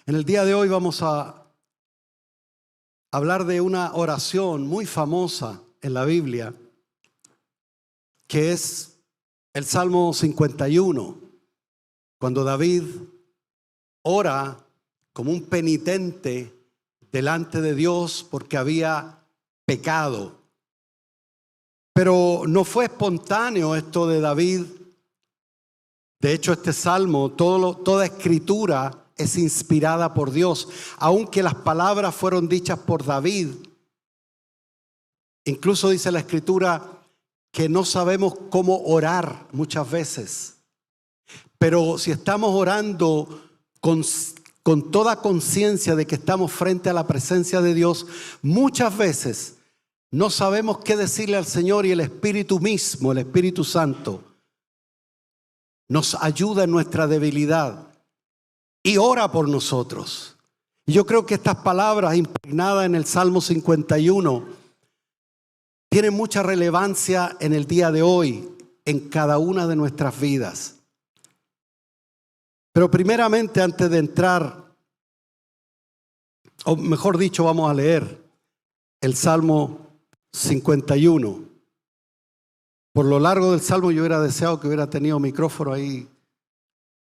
En el día de hoy vamos a hablar de una oración muy famosa en la Biblia, que es el Salmo 51, cuando David ora como un penitente delante de Dios porque había pecado. Pero no fue espontáneo esto de David. De hecho, este salmo, toda escritura es inspirada por Dios, aunque las palabras fueron dichas por David. Incluso dice la escritura que no sabemos cómo orar muchas veces. Pero si estamos orando con toda conciencia de que estamos frente a la presencia de Dios, muchas veces no sabemos qué decirle al Señor, y el Espíritu mismo, el Espíritu Santo, nos ayuda en nuestra debilidad y ora por nosotros. Y yo creo que estas palabras impregnadas en el Salmo 51 tienen mucha relevancia en el día de hoy, en cada una de nuestras vidas. Pero primeramente, antes de entrar, o mejor dicho, vamos a leer el Salmo 51. Por lo largo del Salmo yo hubiera deseado que hubiera tenido micrófono ahí,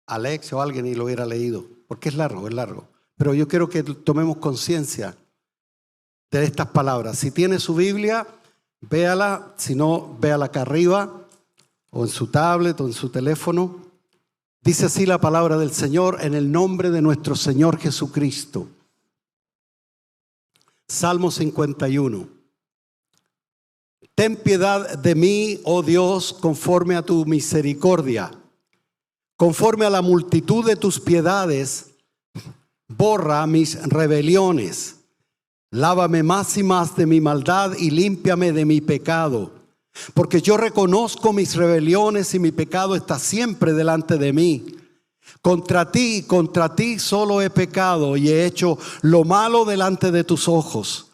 Alex o alguien, y lo hubiera leído, porque es largo. Pero yo quiero que tomemos conciencia de estas palabras. Si tiene su Biblia, véala. Si no, véala acá arriba, o en su tablet, o en su teléfono. Dice así la palabra del Señor, en el nombre de nuestro Señor Jesucristo. Salmo 51. Ten piedad de mí, oh Dios, conforme a tu misericordia. Conforme a la multitud de tus piedades, borra mis rebeliones. Lávame más y más de mi maldad y límpiame de mi pecado. Porque yo reconozco mis rebeliones y mi pecado está siempre delante de mí. Contra ti solo he pecado y he hecho lo malo delante de tus ojos.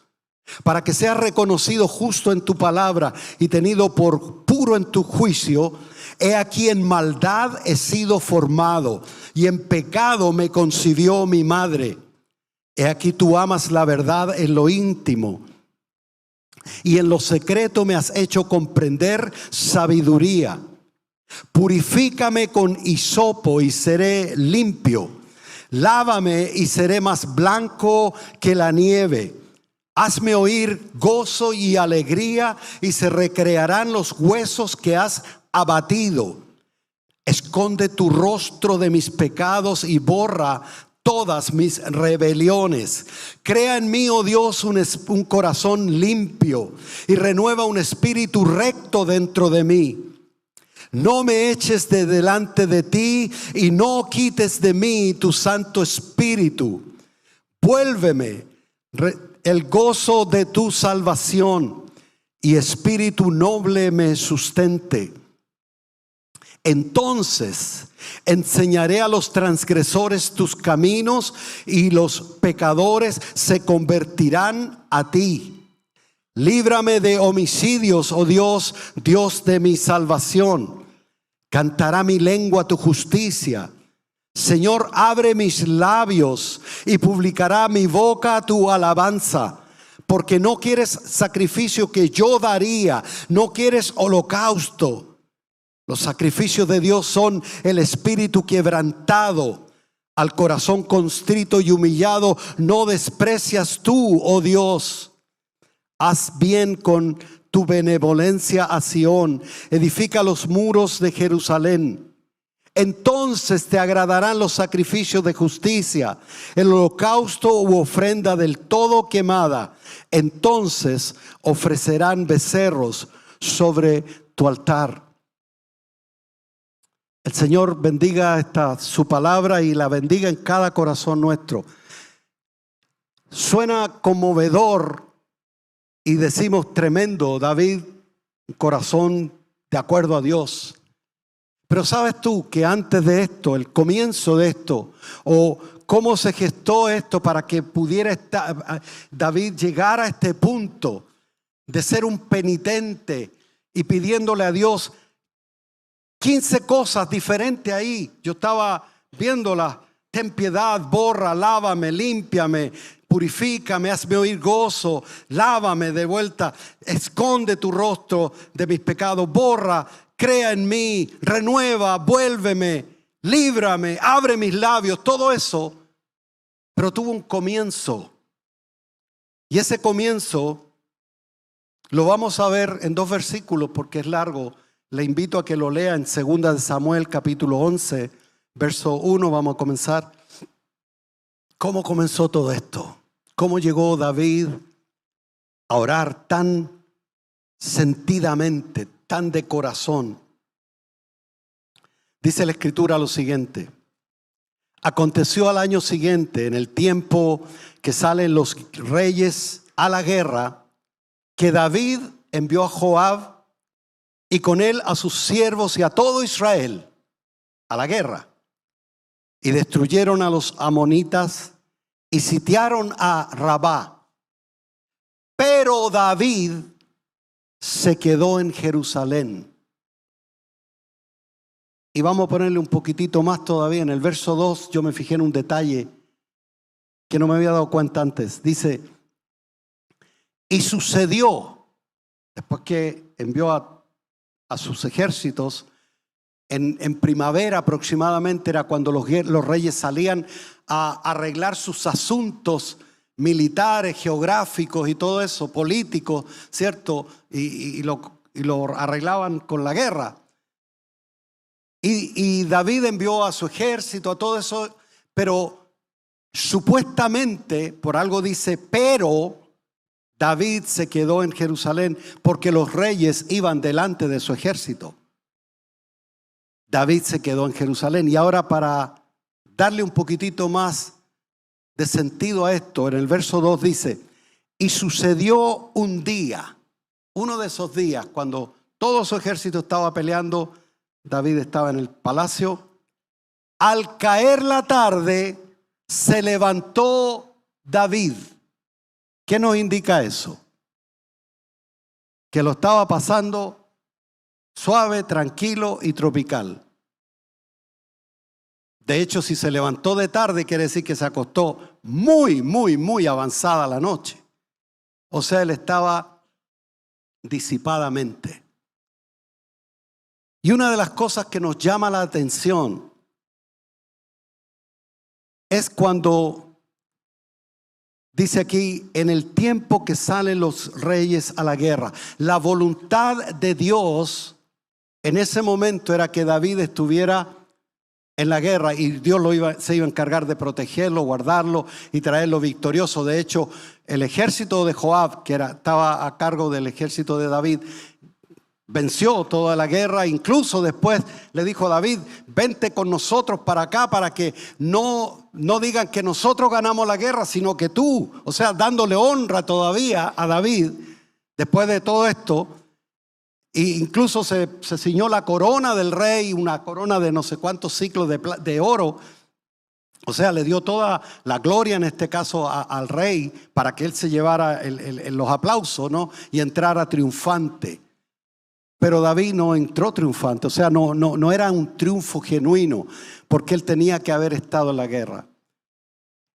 Para que seas reconocido justo en tu palabra y tenido por puro en tu juicio. He aquí en maldad he sido formado y en pecado me concibió mi madre. He aquí tú amas la verdad en lo íntimo y en lo secreto me has hecho comprender sabiduría. Purifícame con hisopo y seré limpio. Lávame y seré más blanco que la nieve. Hazme oír gozo y alegría y se recrearán los huesos que has abatido. Esconde tu rostro de mis pecados y borra todas mis rebeliones. Crea en mí, oh Dios, un corazón limpio y renueva un espíritu recto dentro de mí. No me eches de delante de ti y no quites de mí tu Santo Espíritu. Vuélveme el gozo de tu salvación y espíritu noble me sustente. Entonces enseñaré a los transgresores tus caminos y los pecadores se convertirán a ti. Líbrame de homicidios, oh Dios, Dios de mi salvación. Cantará mi lengua tu justicia. Señor, abre mis labios y publicará mi boca tu alabanza. Porque no quieres sacrificio que yo daría, no quieres holocausto. Los sacrificios de Dios son el espíritu quebrantado. Al corazón constrito y humillado no desprecias tú, oh Dios. Haz bien con tu benevolencia a Sión. Edifica los muros de Jerusalén. Entonces te agradarán los sacrificios de justicia, el holocausto u ofrenda del todo quemada. Entonces ofrecerán becerros sobre tu altar. El Señor bendiga su palabra y la bendiga en cada corazón nuestro. Suena conmovedor y decimos tremendo, David, un corazón de acuerdo a Dios. Pero sabes tú que antes de esto, el comienzo de esto, o cómo se gestó esto para que pudiera David llegar a este punto de ser un penitente y pidiéndole a Dios 15 cosas diferentes ahí. Yo estaba viéndolas ten piedad, borra, lávame, límpiame, purifícame, hazme oír gozo, lávame de vuelta, esconde tu rostro de mis pecados, borra, crea en mí, renueva, vuélveme, líbrame, abre mis labios, todo eso. Pero tuvo un comienzo. Y ese comienzo lo vamos a ver en 2 versículos porque es largo. Le invito a que lo lea en 2 de Samuel capítulo 11, verso 1. Vamos a comenzar. ¿Cómo comenzó todo esto? ¿Cómo llegó David a orar tan sentidamente, tan de corazón? Dice la Escritura lo siguiente: aconteció al año siguiente, en el tiempo que salen los reyes a la guerra, que David envió a Joab y con él a sus siervos y a todo Israel a la guerra. Y destruyeron a los amonitas y sitiaron a Rabá. Pero David se quedó en Jerusalén. Y vamos a ponerle un poquitito más todavía. En el verso 2 yo me fijé en un detalle que no me había dado cuenta antes. Dice, y sucedió, después que envió a sus ejércitos, en primavera aproximadamente era cuando los reyes salían a arreglar sus asuntos militares, geográficos y todo eso, políticos, ¿cierto? Y lo arreglaban con la guerra. Y David envió a su ejército, a todo eso, pero supuestamente, por algo dice, pero David se quedó en Jerusalén porque los reyes iban delante de su ejército. David se quedó en Jerusalén. Y ahora, para darle un poquitito más de sentido a esto, en el verso 2 dice, y sucedió un día, uno de esos días, cuando todo su ejército estaba peleando, David estaba en el palacio. Al caer la tarde, se levantó David. ¿Qué nos indica eso? Que lo estaba pasando suave, tranquilo y tropical. De hecho, si se levantó de tarde, quiere decir que se acostó muy avanzada la noche. O sea, él estaba disipadamente. Y una de las cosas que nos llama la atención es cuando dice aquí, en el tiempo que salen los reyes a la guerra. La voluntad de Dios en ese momento era que David estuviera en la guerra y Dios se iba a encargar de protegerlo, guardarlo y traerlo victorioso. De hecho, el ejército de Joab, que estaba a cargo del ejército de David, venció toda la guerra. Incluso después le dijo a David, vente con nosotros para acá para que no digan que nosotros ganamos la guerra, sino que tú, o sea, dándole honra todavía a David después de todo esto. E incluso se ciñó la corona del rey, una corona de no sé cuántos ciclos de oro. O sea, le dio toda la gloria en este caso al rey para que él se llevara los aplausos, ¿no? Y entrara triunfante. Pero David no entró triunfante, o sea, no era un triunfo genuino, porque él tenía que haber estado en la guerra.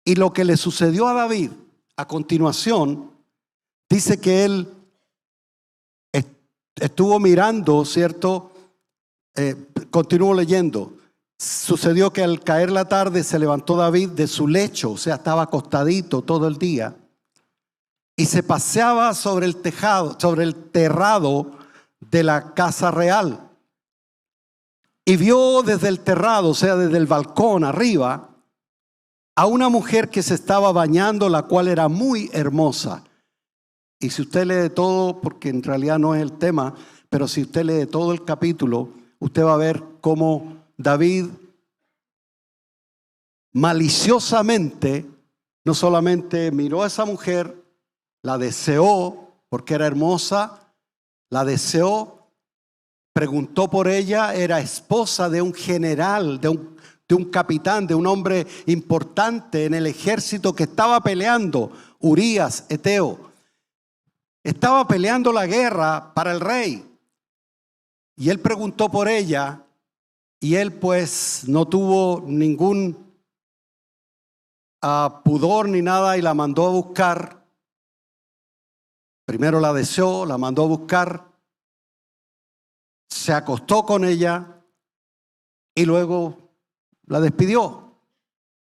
Y lo que le sucedió a David a continuación, dice que él estuvo mirando, ¿cierto? Continúo leyendo. Sucedió que al caer la tarde se levantó David de su lecho, o sea, estaba acostadito todo el día, y se paseaba sobre el terrado de la casa real. Y vio desde el terrado, o sea, desde el balcón arriba, a una mujer que se estaba bañando, la cual era muy hermosa. Y si usted lee todo, porque en realidad no es el tema, pero si usted lee todo el capítulo, usted va a ver cómo David maliciosamente no solamente miró a esa mujer, la deseó porque era hermosa, la deseó, preguntó por ella, era esposa de un general, de un capitán, de un hombre importante en el ejército que estaba peleando, Urías, Eteo. Estaba peleando la guerra para el rey. Y él preguntó por ella y él pues no tuvo ningún pudor ni nada y la mandó a buscar. Primero la deseó, la mandó a buscar, se acostó con ella y luego la despidió.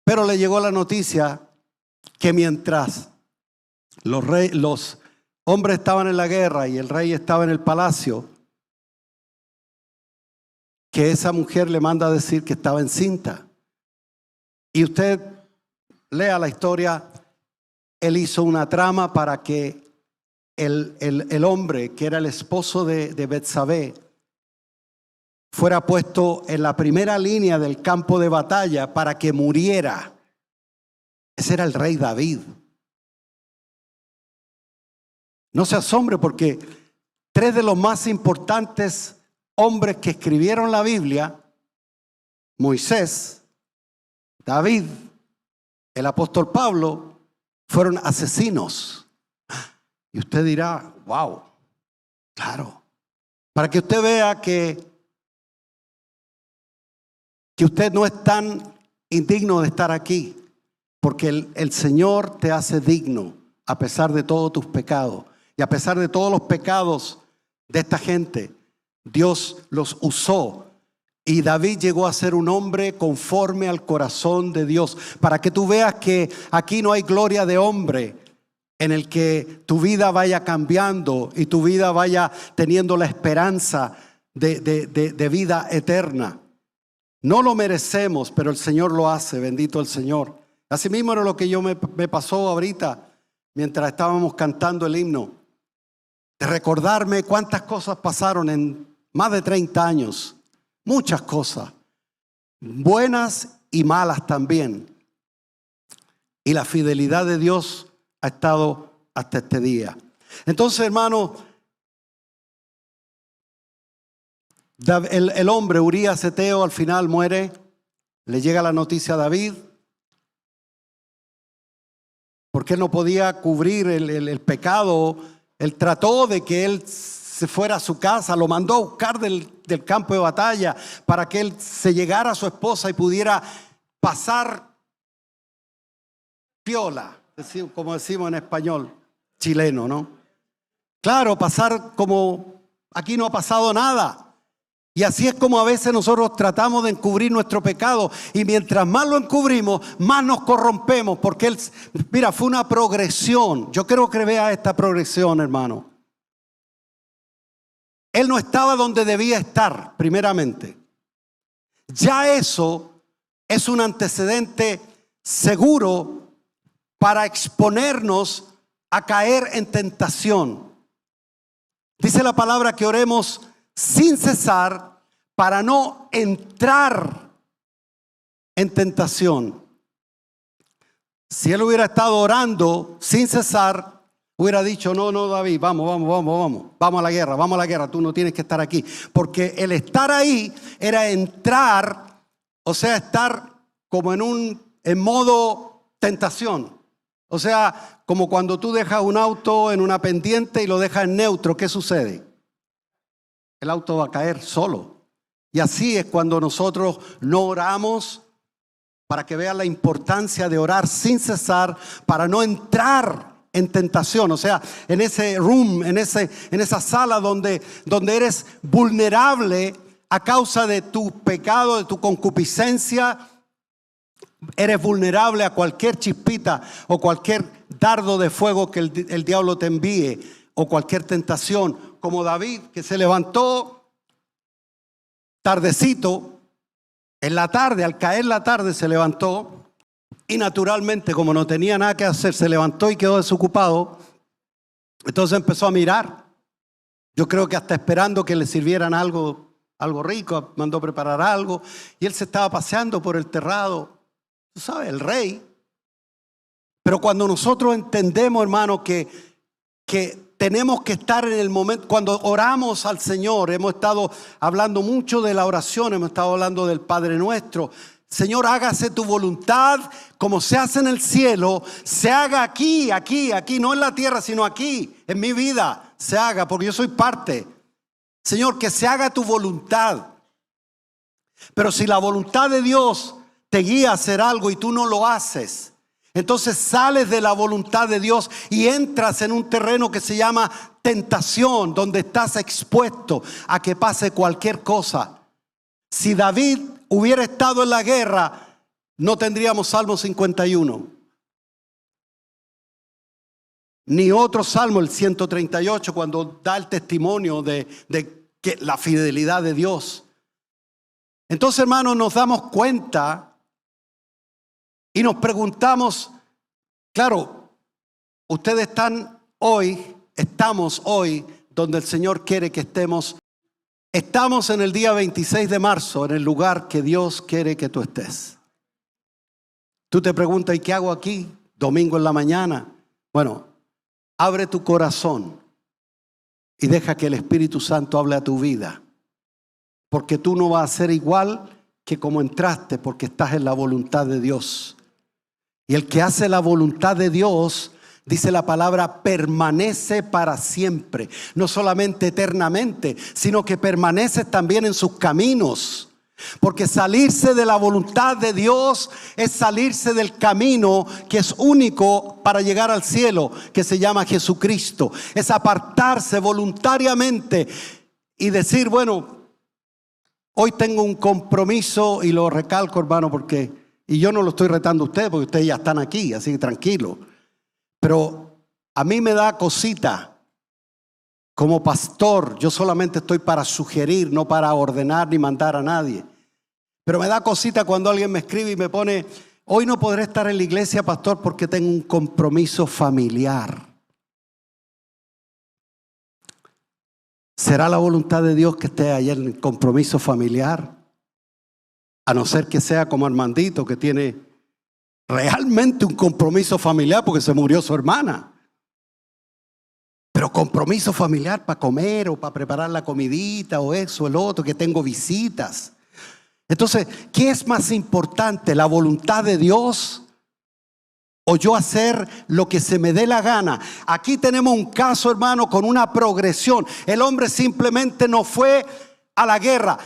Pero le llegó la noticia que mientras los hombres estaban en la guerra y el rey estaba en el palacio, que esa mujer le manda a decir que estaba encinta. Y usted lea la historia, él hizo una trama para que el hombre, que era el esposo de Betsabé, fuera puesto en la primera línea del campo de batalla para que muriera. Ese era el rey David. No se asombre, porque 3 de los más importantes hombres que escribieron la Biblia, Moisés, David, el apóstol Pablo, fueron asesinos. Y usted dirá, wow, claro. Para que usted vea que usted no es tan indigno de estar aquí, porque el Señor te hace digno a pesar de todos tus pecados. Y a pesar de todos los pecados de esta gente, Dios los usó. Y David llegó a ser un hombre conforme al corazón de Dios. Para que tú veas que aquí no hay gloria de hombre en el que tu vida vaya cambiando y tu vida vaya teniendo la esperanza de vida eterna. No lo merecemos, pero el Señor lo hace, bendito el Señor. Así mismo era lo que me pasó ahorita mientras estábamos cantando el himno. De recordarme cuántas cosas pasaron en más de 30 años. Muchas cosas, buenas y malas también. Y la fidelidad de Dios ha estado hasta este día. Entonces, hermano, el hombre Urías Eteo al final muere. Le llega la noticia a David, porque él no podía cubrir el pecado. Él trató de que él se fuera a su casa, lo mandó a buscar del campo de batalla para que él se llegara a su esposa y pudiera pasar piola, como decimos en español chileno, ¿no? Claro, pasar como aquí no ha pasado nada. Y así es como a veces nosotros tratamos de encubrir nuestro pecado, y mientras más lo encubrimos, más nos corrompemos, porque mira, fue una progresión. Yo quiero que vea esta progresión, hermano. Él no estaba donde debía estar, primeramente. Ya eso es un antecedente seguro para exponernos a caer en tentación. Dice la palabra que oremos sin cesar para no entrar en tentación. Si él hubiera estado orando sin cesar, hubiera dicho, no, David, vamos a la guerra, tú no tienes que estar aquí. Porque el estar ahí era entrar, o sea, estar como en modo tentación. O sea, como cuando tú dejas un auto en una pendiente y lo dejas en neutro, ¿qué sucede? El auto va a caer solo. Y así es cuando nosotros no oramos, para que vean la importancia de orar sin cesar, para no entrar en tentación. O sea, en ese room, en esa sala donde eres vulnerable a causa de tu pecado, de tu concupiscencia. Eres vulnerable a cualquier chispita o cualquier dardo de fuego que el diablo te envíe, o cualquier tentación, como David, que se levantó tardecito, en la tarde, al caer la tarde se levantó, y naturalmente, como no tenía nada que hacer, se levantó y quedó desocupado. Entonces empezó a mirar. Yo creo que hasta esperando que le sirvieran algo rico, mandó preparar algo, y él se estaba paseando por el terrado. Tú sabes, el rey. Pero cuando nosotros entendemos, hermano, que tenemos que estar en el momento, cuando oramos al Señor, hemos estado hablando mucho de la oración, hemos estado hablando del Padre Nuestro. Señor, hágase tu voluntad como se hace en el cielo, se haga aquí, no en la tierra, sino aquí, en mi vida, se haga, porque yo soy parte. Señor, que se haga tu voluntad. Pero si la voluntad de Dios te guía a hacer algo y tú no lo haces, Entonces sales de la voluntad de Dios y entras en un terreno que se llama tentación, donde estás expuesto a que pase cualquier cosa. Si David hubiera estado en la guerra, no tendríamos Salmo 51. Ni otro salmo, el 138, cuando da el testimonio de que la fidelidad de Dios. Entonces, hermanos, nos damos cuenta y nos preguntamos, claro, ustedes estamos hoy donde el Señor quiere que estemos. Estamos en el día 26 de marzo, en el lugar que Dios quiere que tú estés. Tú te preguntas, ¿y qué hago aquí? Domingo en la mañana. Bueno, abre tu corazón y deja que el Espíritu Santo hable a tu vida. Porque tú no vas a ser igual que como entraste, porque estás en la voluntad de Dios. Y el que hace la voluntad de Dios, dice la palabra, permanece para siempre. No solamente eternamente, sino que permanece también en sus caminos. Porque salirse de la voluntad de Dios es salirse del camino que es único para llegar al cielo, que se llama Jesucristo. Es apartarse voluntariamente y decir, bueno, hoy tengo un compromiso, y lo recalco, hermano, y yo no lo estoy retando a ustedes, porque ustedes ya están aquí, así que tranquilo. Pero a mí me da cosita. Como pastor, yo solamente estoy para sugerir, no para ordenar ni mandar a nadie. Pero me da cosita cuando alguien me escribe y me pone, hoy no podré estar en la iglesia, pastor, porque tengo un compromiso familiar. ¿Será la voluntad de Dios que esté allá en el compromiso familiar? A no ser que sea como Armandito, que tiene realmente un compromiso familiar porque se murió su hermana. Pero compromiso familiar para comer o para preparar la comidita o eso, el otro, que tengo visitas. Entonces, ¿qué es más importante? ¿La voluntad de Dios o yo hacer lo que se me dé la gana? Aquí tenemos un caso, hermano, con una progresión. El hombre simplemente no fue a la guerra.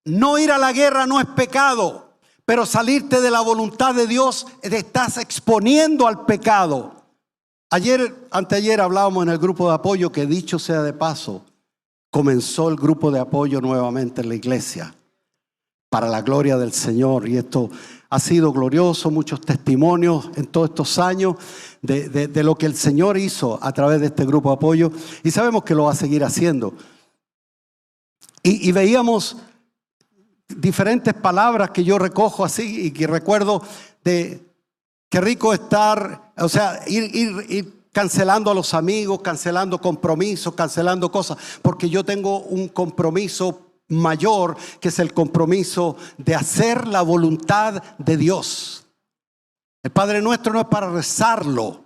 No ir a la guerra no es pecado, pero salirte de la voluntad de Dios te estás exponiendo al pecado. Anteayer hablábamos en el grupo de apoyo que, dicho sea de paso, comenzó el grupo de apoyo nuevamente en la iglesia para la gloria del Señor, y esto ha sido glorioso, muchos testimonios en todos estos años de lo que el Señor hizo a través de este grupo de apoyo, y sabemos que lo va a seguir haciendo. Y veíamos diferentes palabras que yo recojo así y que recuerdo de qué rico estar, o sea, ir cancelando a los amigos, cancelando compromisos, cancelando cosas, porque yo tengo un compromiso mayor, que es el compromiso de hacer la voluntad de Dios. El Padre Nuestro no es para rezarlo,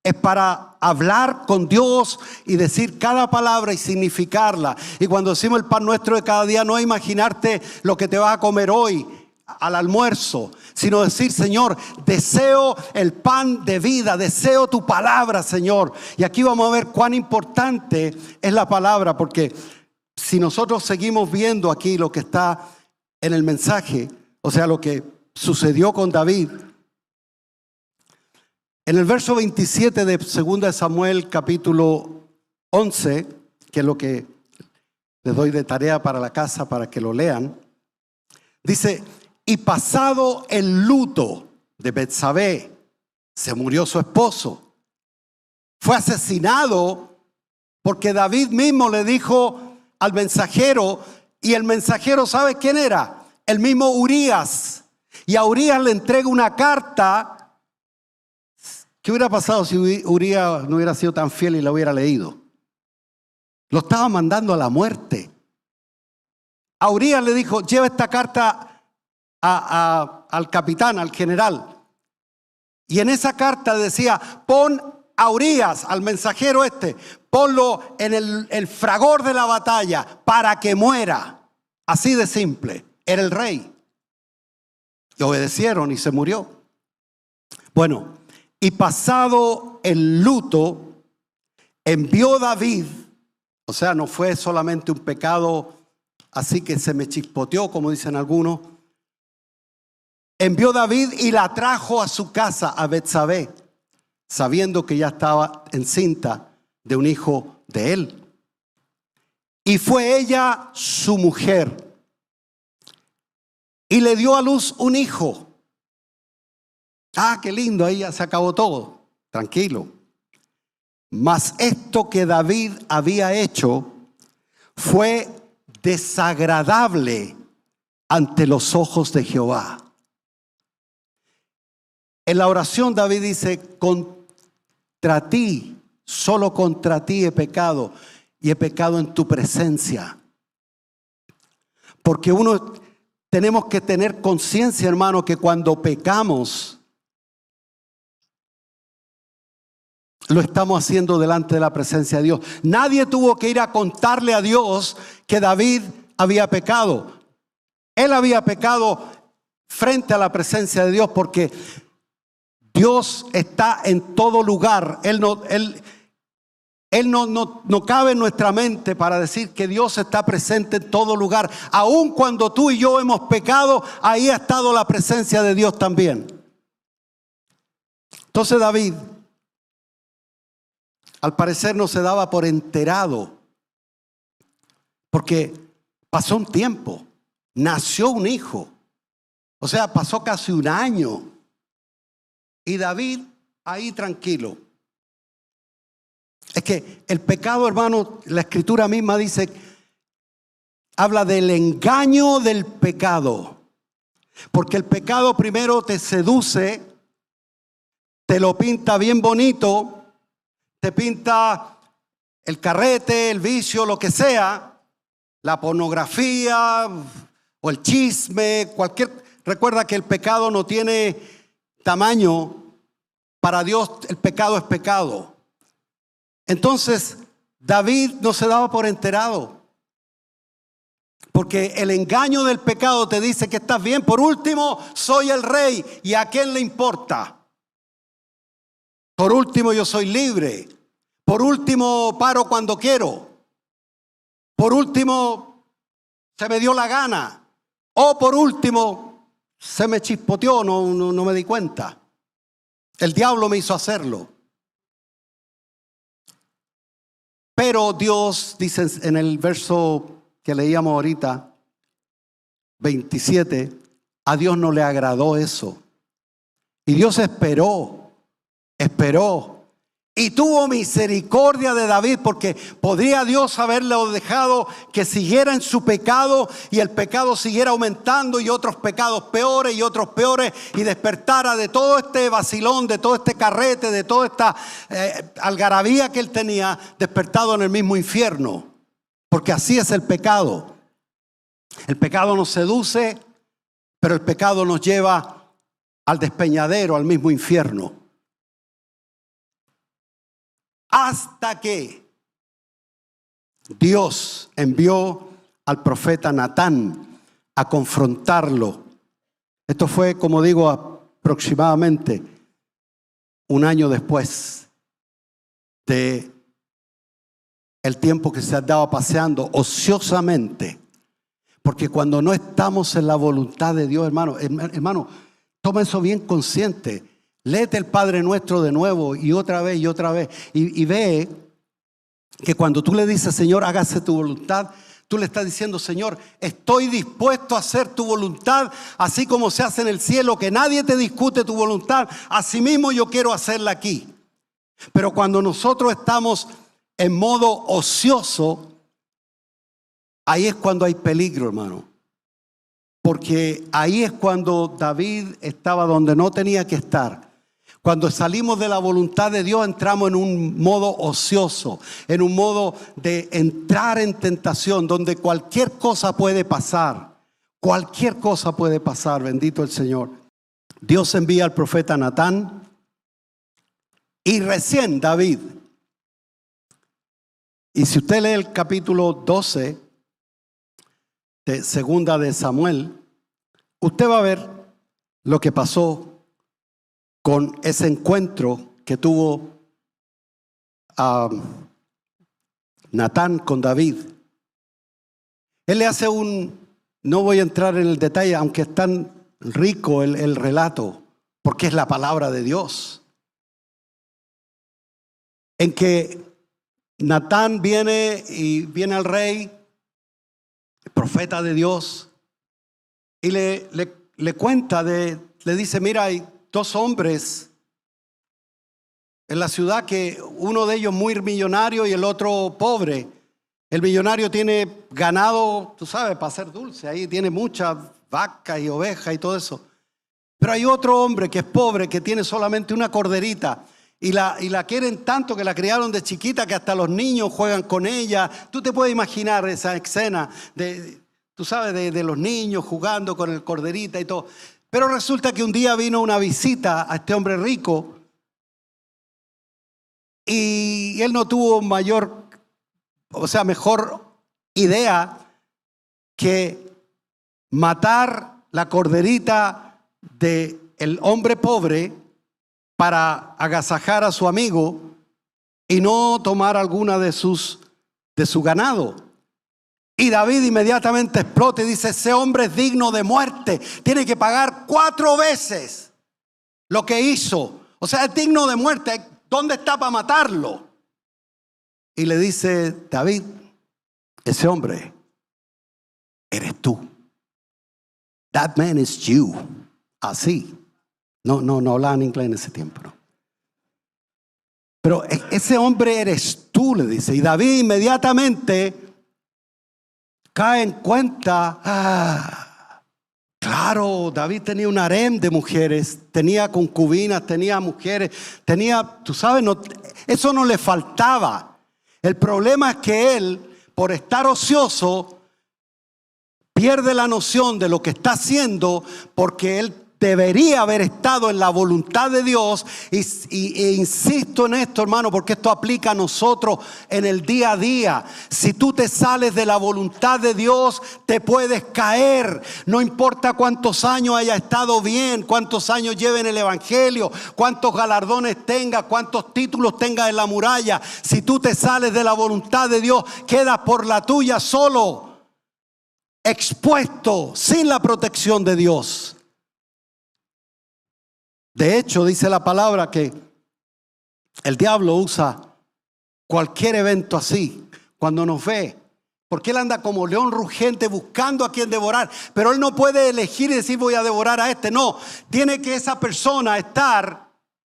es para hablar con Dios y decir cada palabra y significarla. Y cuando decimos el pan nuestro de cada día, no es imaginarte lo que te vas a comer hoy al almuerzo, sino decir, Señor, deseo el pan de vida, deseo tu palabra, Señor. Y aquí vamos a ver cuán importante es la palabra, porque si nosotros seguimos viendo aquí lo que está en el mensaje, o sea, lo que sucedió con David, en el verso 27 de 2 de Samuel capítulo 11, que es lo que les doy de tarea para la casa para que lo lean, dice: y pasado el luto de Betsabé, se murió su esposo, fue asesinado porque David mismo le dijo al mensajero, y el mensajero, ¿sabe quién era? El mismo Urías. Y a Urías le entrega una carta. ¿Qué hubiera pasado si Urías no hubiera sido tan fiel y la hubiera leído? Lo estaba mandando a la muerte. A Urías le dijo: lleva esta carta al capitán, al general. Y en esa carta decía: pon a Urías, al mensajero ponlo en el fragor de la batalla para que muera. Así de simple. Era el rey. Y obedecieron y se murió. Bueno, y pasado el luto, envió David, o sea, no fue solamente un pecado así que se me chispoteó, como dicen algunos. envió David y la trajo a su casa, a Betsabé, sabiendo que ya estaba encinta de un hijo de él. Y fue ella su mujer, y le dio a luz un hijo. Ah, qué lindo, ahí ya se acabó todo, tranquilo. Mas esto que David había hecho fue desagradable ante los ojos de Jehová. En la oración David dice: contra ti, solo contra ti he pecado, y he pecado en tu presencia. Porque tenemos que tener conciencia, hermano, que cuando pecamos, lo estamos haciendo delante de la presencia de Dios. Nadie tuvo que ir a contarle a Dios que David había pecado. Él había pecado frente a la presencia de Dios, porque Dios está en todo lugar. Él no cabe en nuestra mente para decir que Dios está presente en todo lugar. Aun cuando tú y yo hemos pecado, ahí ha estado la presencia de Dios también. Entonces David, al parecer, no se daba por enterado, porque pasó un tiempo, nació un hijo, o sea, pasó casi un año, y David ahí tranquilo. Es que el pecado, hermano, la escritura misma dice, habla del engaño del pecado, porque el pecado primero te seduce, te lo pinta bien bonito, te pinta el carrete, el vicio, lo que sea, la pornografía o el chisme, Recuerda que el pecado no tiene tamaño. Para Dios el pecado es pecado. Entonces David no se daba por enterado, porque el engaño del pecado te dice que estás bien. Por último, soy el rey, ¿y a quién le importa? Por último, yo soy libre. Por último, paro cuando quiero. Por último, se me dio la gana. O por último, se me chispoteó, no me di cuenta. El diablo me hizo hacerlo. Pero Dios, dice en el verso que leíamos ahorita, 27, a Dios no le agradó eso. Y Dios esperó y tuvo misericordia de David, porque podría Dios haberle dejado que siguiera en su pecado y el pecado siguiera aumentando, y otros pecados peores y otros peores, y despertara de todo este vacilón, de todo este carrete, de toda esta algarabía que él tenía, despertado en el mismo infierno. Porque así es el pecado. El pecado nos seduce, pero el pecado nos lleva al despeñadero, al mismo infierno. Hasta que Dios envió al profeta Natán a confrontarlo. Esto fue, como digo, aproximadamente un año después de el tiempo que se andaba paseando ociosamente. Porque cuando no estamos en la voluntad de Dios, hermano, toma eso bien consciente. Léete el Padre Nuestro de nuevo y otra vez y ve que cuando tú le dices: Señor, hágase tu voluntad, tú le estás diciendo: Señor, estoy dispuesto a hacer tu voluntad, así como se hace en el cielo, que nadie te discute tu voluntad, así mismo yo quiero hacerla aquí. Pero cuando nosotros estamos en modo ocioso, ahí es cuando hay peligro, hermano. Porque ahí es cuando David estaba donde no tenía que estar. Cuando salimos de la voluntad de Dios, entramos en un modo ocioso, en un modo de entrar en tentación, donde cualquier cosa puede pasar. Cualquier cosa puede pasar, bendito el Señor. Dios envía al profeta Natán, y recién David. Y si usted lee el capítulo 12 de Segunda de Samuel, usted va a ver lo que pasó con ese encuentro que tuvo Natán con David. Él le hace no voy a entrar en el detalle, aunque están rico el relato, porque es la palabra de Dios, en que Natán viene al rey, el profeta de Dios, y le cuenta, le dice, mira, hay dos hombres en la ciudad, que uno de ellos muy millonario y el otro pobre. El millonario tiene ganado, tú sabes, para hacer dulce, ahí tiene muchas vacas y ovejas y todo eso. Pero hay otro hombre que es pobre, que tiene solamente una corderita, y la quieren tanto, que la criaron de chiquita, que hasta los niños juegan con ella. Tú te puedes imaginar esa escena tú sabes, de los niños jugando con el corderita y todo. Pero resulta que un día vino una visita a este hombre rico, y él no tuvo mejor idea que matar la corderita del hombre pobre para agasajar a su amigo y no tomar alguna de su ganado. Y David inmediatamente explota y dice, ese hombre es digno de muerte, tiene que pagar 4 veces lo que hizo. O sea, es digno de muerte. ¿Dónde está para matarlo? Y le dice David, ese hombre eres tú. That man is you. Así. No hablaba en inglés en ese tiempo, ¿no? Pero ese hombre eres tú, le dice. Y David inmediatamente cae en cuenta. Claro, David tenía un harem de mujeres, tenía concubinas, tenía mujeres, tú sabes, eso no le faltaba. El problema es que él, por estar ocioso, pierde la noción de lo que está haciendo, porque él debería haber estado en la voluntad de Dios. E insisto en esto, hermano, porque esto aplica a nosotros en el día a día. Si tú te sales de la voluntad de Dios, te puedes caer. No importa cuántos años haya estado bien, cuántos años lleve en el evangelio, cuántos galardones tengas, cuántos títulos tengas en la muralla. Si tú te sales de la voluntad de Dios, quedas por la tuya solo, expuesto, sin la protección de Dios. De hecho, dice la palabra que el diablo usa cualquier evento así cuando nos ve, porque él anda como león rugiente buscando a quien devorar. Pero él no puede elegir y decir, voy a devorar a este. No, tiene que esa persona estar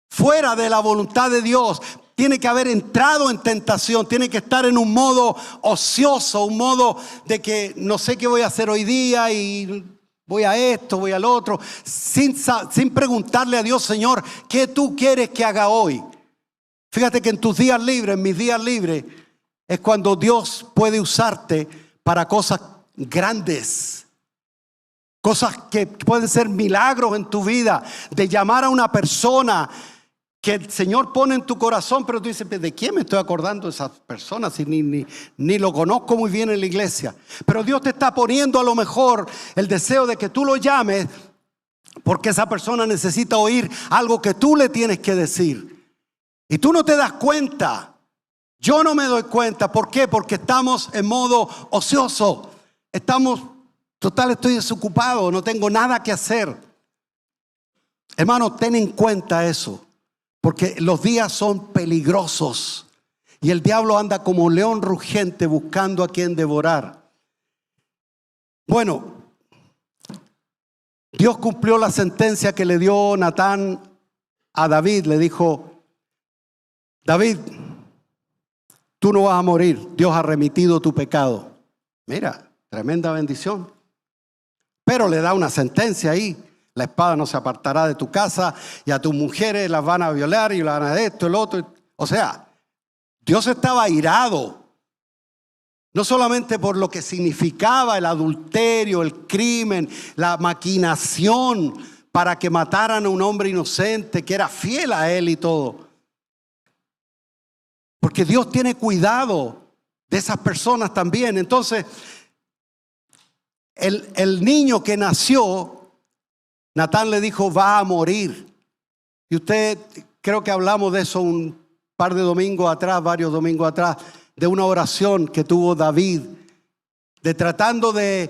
fuera de la voluntad de Dios. Tiene que haber entrado en tentación, tiene que estar en un modo ocioso, un modo de que no sé qué voy a hacer hoy día y voy a esto, voy al otro, sin preguntarle a Dios, Señor, ¿qué tú quieres que haga hoy? Fíjate que en tus días libres, en mis días libres, es cuando Dios puede usarte para cosas grandes. Cosas que pueden ser milagros en tu vida, de llamar a una persona que el Señor pone en tu corazón, pero tú dices, ¿de quién me estoy acordando de esa persona? Si ni lo conozco muy bien en la iglesia. Pero Dios te está poniendo a lo mejor el deseo de que tú lo llames, porque esa persona necesita oír algo que tú le tienes que decir. Y tú no te das cuenta. Yo no me doy cuenta. ¿Por qué? Porque estamos en modo ocioso. Estoy desocupado, no tengo nada que hacer. Hermano, ten en cuenta eso. Porque los días son peligrosos y el diablo anda como león rugiente buscando a quien devorar. Bueno, Dios cumplió la sentencia que le dio Natán a David. Le dijo, David, tú no vas a morir. Dios ha remitido tu pecado. Mira, tremenda bendición. Pero le da una sentencia ahí. La espada no se apartará de tu casa y a tus mujeres las van a violar y las van a esto, el otro. O sea, Dios estaba airado. No solamente por lo que significaba el adulterio, el crimen, la maquinación para que mataran a un hombre inocente que era fiel a él y todo. Porque Dios tiene cuidado de esas personas también. Entonces, el niño que nació, Natán le dijo, va a morir. Y usted, creo que hablamos de eso un par de domingos atrás, varios domingos atrás, de una oración que tuvo David, de tratando de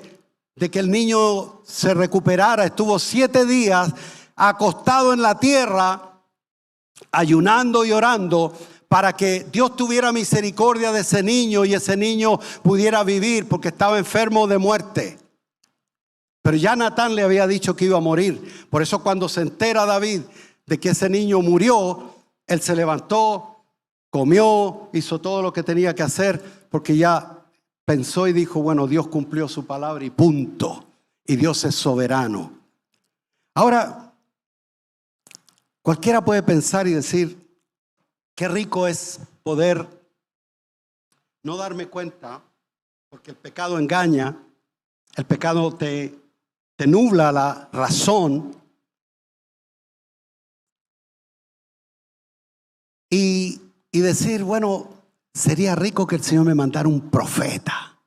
de que el niño se recuperara. Estuvo 7 días acostado en la tierra, ayunando y orando para que Dios tuviera misericordia de ese niño y ese niño pudiera vivir, porque estaba enfermo de muerte. Pero ya Natán le había dicho que iba a morir. Por eso cuando se entera David de que ese niño murió, él se levantó, comió, hizo todo lo que tenía que hacer, porque ya pensó y dijo, bueno, Dios cumplió su palabra y punto. Y Dios es soberano. Ahora, cualquiera puede pensar y decir, qué rico es poder no darme cuenta, porque el pecado engaña, el pecado te nubla la razón. Y decir, bueno, sería rico que el Señor me mandara un profeta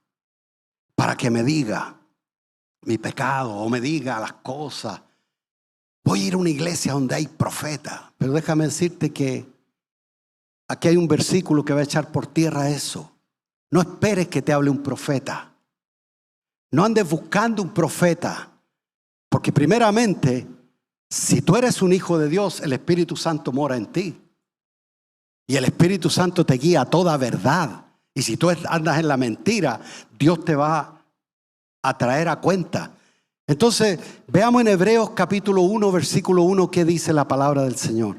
para que me diga mi pecado o me diga las cosas. Voy a ir a una iglesia donde hay profeta. Pero déjame decirte que aquí hay un versículo que va a echar por tierra eso. No esperes que te hable un profeta. No andes buscando un profeta. Porque primeramente, si tú eres un hijo de Dios, el Espíritu Santo mora en ti. Y el Espíritu Santo te guía a toda verdad. Y si tú andas en la mentira, Dios te va a traer a cuenta. Entonces, veamos en Hebreos capítulo 1, versículo 1, qué dice la palabra del Señor.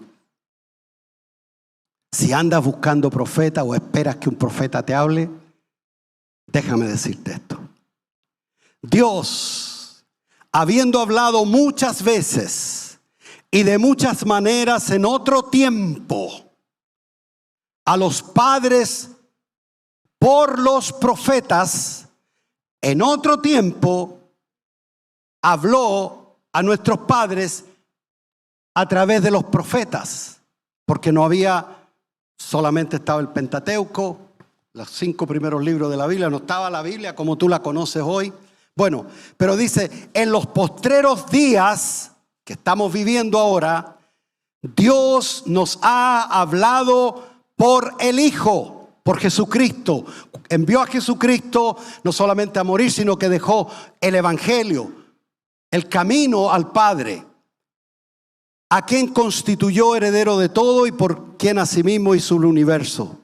Si andas buscando profeta o esperas que un profeta te hable, déjame decirte esto. Dios, habiendo hablado muchas veces y de muchas maneras en otro tiempo a los padres por los profetas, en otro tiempo habló a nuestros padres a través de los profetas, porque no había, solamente estaba el Pentateuco, los 5 primeros libros de la Biblia, no estaba la Biblia como tú la conoces hoy. Bueno, pero dice, en los postreros días que estamos viviendo ahora, Dios nos ha hablado por el Hijo, por Jesucristo. Envió a Jesucristo no solamente a morir, sino que dejó el Evangelio, el camino al Padre, a quien constituyó heredero de todo y por quien asimismo hizo el universo.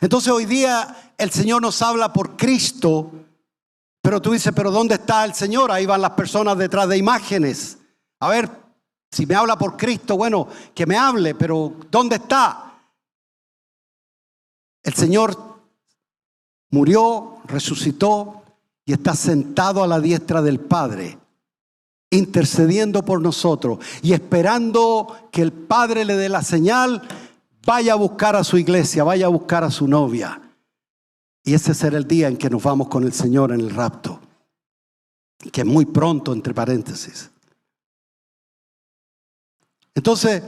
Entonces hoy día el Señor nos habla por Cristo, pero tú dices, pero ¿dónde está el Señor? Ahí van las personas detrás de imágenes. A ver, si me habla por Cristo, bueno, que me hable, pero ¿dónde está? El Señor murió, resucitó y está sentado a la diestra del Padre, intercediendo por nosotros y esperando que el Padre le dé la señal, vaya a buscar a su iglesia, vaya a buscar a su novia. Y ese será el día en que nos vamos con el Señor en el rapto, que es muy pronto, entre paréntesis. Entonces,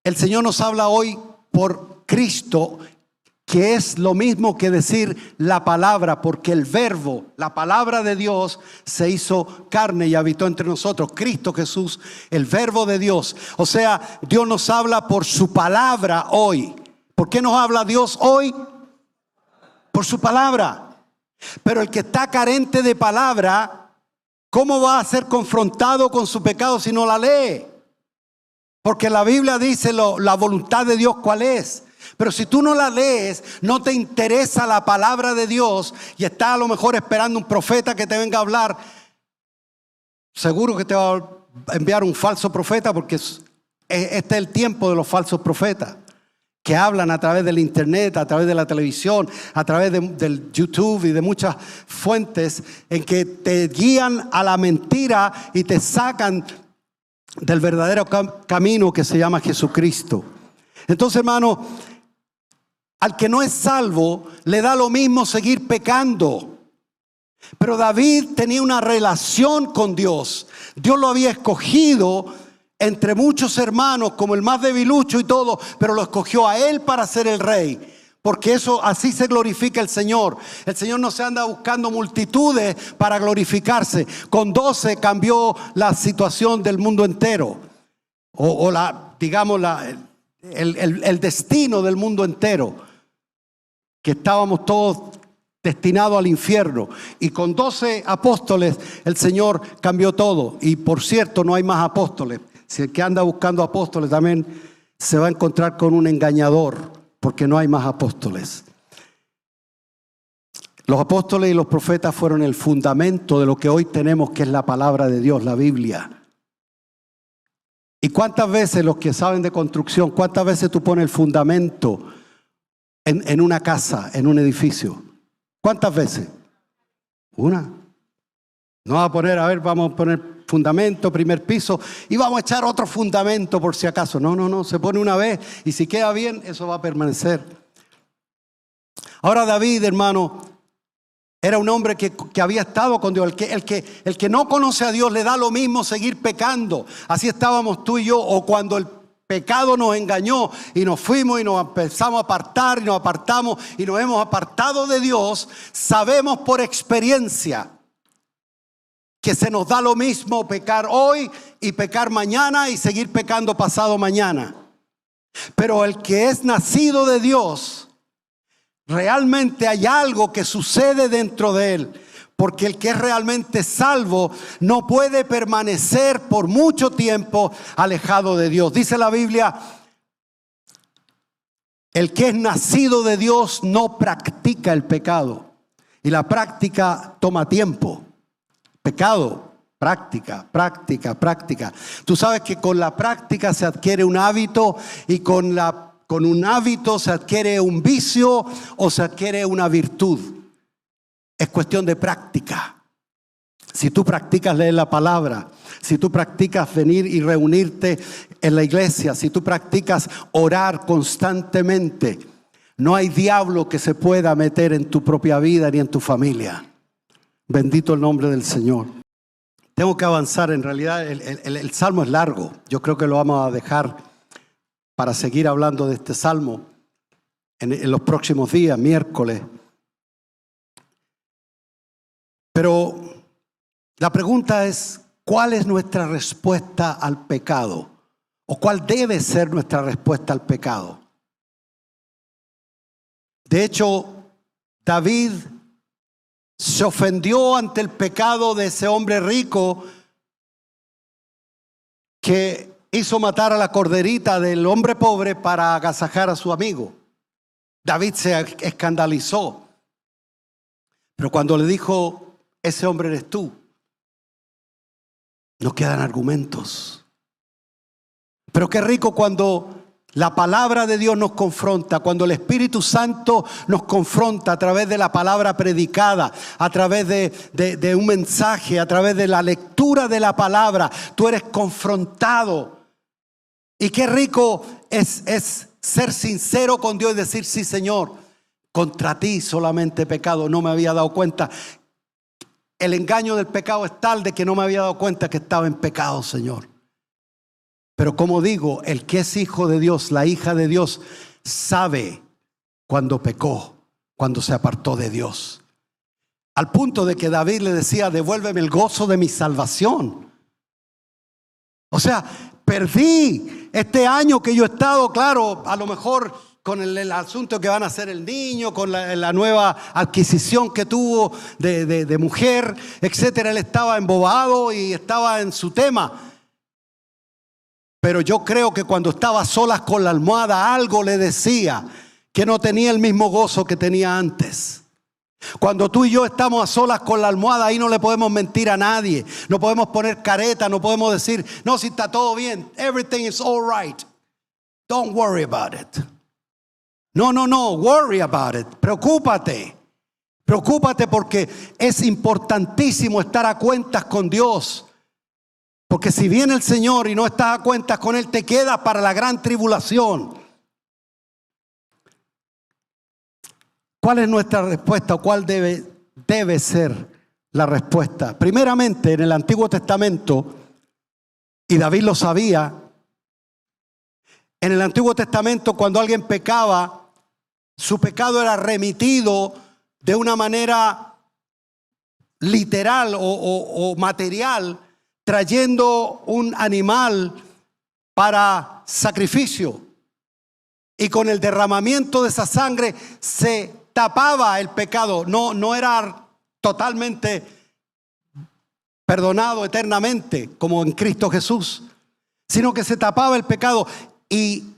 el Señor nos habla hoy por Cristo, que es lo mismo que decir la palabra, porque el verbo, la palabra de Dios se hizo carne y habitó entre nosotros. Cristo Jesús, el verbo de Dios. O sea, Dios nos habla por su palabra hoy. ¿Por qué nos habla Dios hoy? Por su palabra. Pero el que está carente de palabra, ¿cómo va a ser confrontado con su pecado si no la lee? Porque la Biblia dice la voluntad de Dios cuál es. Pero si tú no la lees, no te interesa la palabra de Dios y estás a lo mejor esperando un profeta que te venga a hablar, seguro que te va a enviar un falso profeta, porque este es el tiempo de los falsos profetas que hablan a través del internet, a través de la televisión, a través del YouTube y de muchas fuentes en que te guían a la mentira y te sacan del verdadero camino que se llama Jesucristo. Entonces, hermano, al que no es salvo le da lo mismo seguir pecando. Pero David tenía una relación con Dios. Dios lo había escogido entre muchos hermanos como el más debilucho y todo, pero lo escogió a él para ser el rey. Porque eso, así se glorifica el Señor. El Señor no se anda buscando multitudes para glorificarse. Con 12 cambió la situación del mundo entero. El destino del mundo entero. Que estábamos todos destinado al infierno. Y con 12 apóstoles el Señor cambió todo. Y por cierto, no hay más apóstoles. Si el que anda buscando apóstoles también se va a encontrar con un engañador, porque no hay más apóstoles. Los apóstoles y los profetas fueron el fundamento de lo que hoy tenemos, que es la palabra de Dios, la Biblia. ¿Y cuántas veces, los que saben de construcción, cuántas veces tú pones el fundamento en una casa, en un edificio? ¿Cuántas veces? Una. No va a poner, a ver, vamos a poner fundamento, primer piso, y vamos a echar otro fundamento por si acaso. No, se pone una vez y si queda bien, eso va a permanecer. Ahora David, hermano, era un hombre que había estado con Dios. El que no conoce a Dios le da lo mismo seguir pecando. Así estábamos tú y yo, o cuando el pecado nos engañó y nos fuimos y nos empezamos a apartar y nos apartamos y nos hemos apartado de Dios, sabemos por experiencia que se nos da lo mismo pecar hoy y pecar mañana y seguir pecando pasado mañana. Pero el que es nacido de Dios, realmente hay algo que sucede dentro de él, porque el que es realmente salvo no puede permanecer por mucho tiempo alejado de Dios. Dice la Biblia, el que es nacido de Dios no practica el pecado, y la práctica toma tiempo. Pecado, práctica. Tú sabes que con la práctica se adquiere un hábito, y con un hábito se adquiere un vicio o se adquiere una virtud. Es cuestión de práctica. Si tú practicas leer la palabra, si tú practicas venir y reunirte en la iglesia, si tú practicas orar constantemente, no hay diablo que se pueda meter en tu propia vida ni en tu familia. Bendito el nombre del Señor. Tengo que avanzar. En realidad el salmo es largo. Yo creo que lo vamos a dejar para seguir hablando de este salmo en los próximos días, miércoles. Pero la pregunta es, ¿cuál es nuestra respuesta al pecado? ¿O cuál debe ser nuestra respuesta al pecado? De hecho, David se ofendió ante el pecado de ese hombre rico que hizo matar a la corderita del hombre pobre para agasajar a su amigo. David se escandalizó. Pero cuando le dijo, ese hombre eres tú, no quedan argumentos. Pero qué rico cuando la palabra de Dios nos confronta, cuando el Espíritu Santo nos confronta a través de la palabra predicada, a través de un mensaje, a través de la lectura de la palabra. Tú eres confrontado. Y qué rico es ser sincero con Dios y decir, sí, Señor, contra ti solamente he pecado, no me había dado cuenta. El engaño del pecado es tal de que no me había dado cuenta que estaba en pecado, Señor. Pero como digo, el que es hijo de Dios, la hija de Dios, sabe cuando pecó, cuando se apartó de Dios. Al punto de que David le decía, devuélveme el gozo de mi salvación. O sea, perdí este año que yo he estado, claro, a lo mejor con el asunto que van a hacer el niño, con la nueva adquisición que tuvo de mujer, etcétera. Él estaba embobado y estaba en su tema. Pero yo creo que cuando estaba a solas con la almohada, algo le decía que no tenía el mismo gozo que tenía antes. Cuando tú y yo estamos a solas con la almohada, ahí no le podemos mentir a nadie. No podemos poner careta, no podemos decir, no, si está todo bien, everything is all right. Don't worry about it. No, worry about it. Preocúpate porque es importantísimo estar a cuentas con Dios. Porque si viene el Señor y no estás a cuentas con Él, te quedas para la gran tribulación. ¿Cuál es nuestra respuesta o cuál debe ser la respuesta? Primeramente, en el Antiguo Testamento, y David lo sabía, en el Antiguo Testamento cuando alguien pecaba, su pecado era remitido de una manera literal o material, trayendo un animal para sacrificio. Y con el derramamiento de esa sangre se tapaba el pecado. No era totalmente perdonado eternamente como en Cristo Jesús, sino que se tapaba el pecado. Y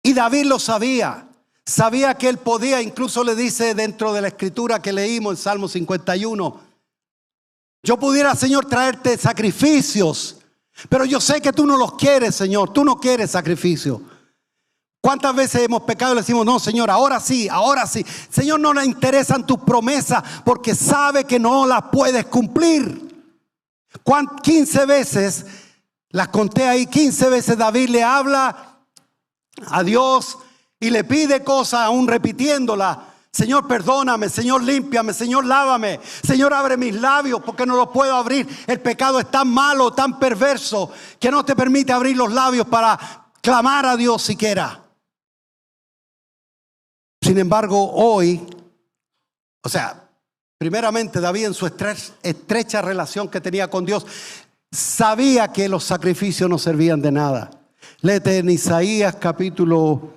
David lo sabía. Sabía que él podía, incluso le dice dentro de la escritura que leímos en Salmo 51, yo pudiera, Señor, traerte sacrificios, pero yo sé que tú no los quieres, Señor. Tú no quieres sacrificio. ¿Cuántas veces hemos pecado y le decimos, no, Señor, ahora sí, ahora sí? Señor, no le interesan tus promesas porque sabe que no las puedes cumplir. 15 veces, las conté ahí, 15 veces David le habla a Dios y le pide cosas aún repitiéndolas. Señor, perdóname, Señor, límpiame, Señor, lávame, Señor, abre mis labios porque no los puedo abrir. El pecado es tan malo, tan perverso que no te permite abrir los labios para clamar a Dios siquiera. Sin embargo, hoy, primeramente David en su estrecha relación que tenía con Dios, sabía que los sacrificios no servían de nada. Léete en Isaías capítulo,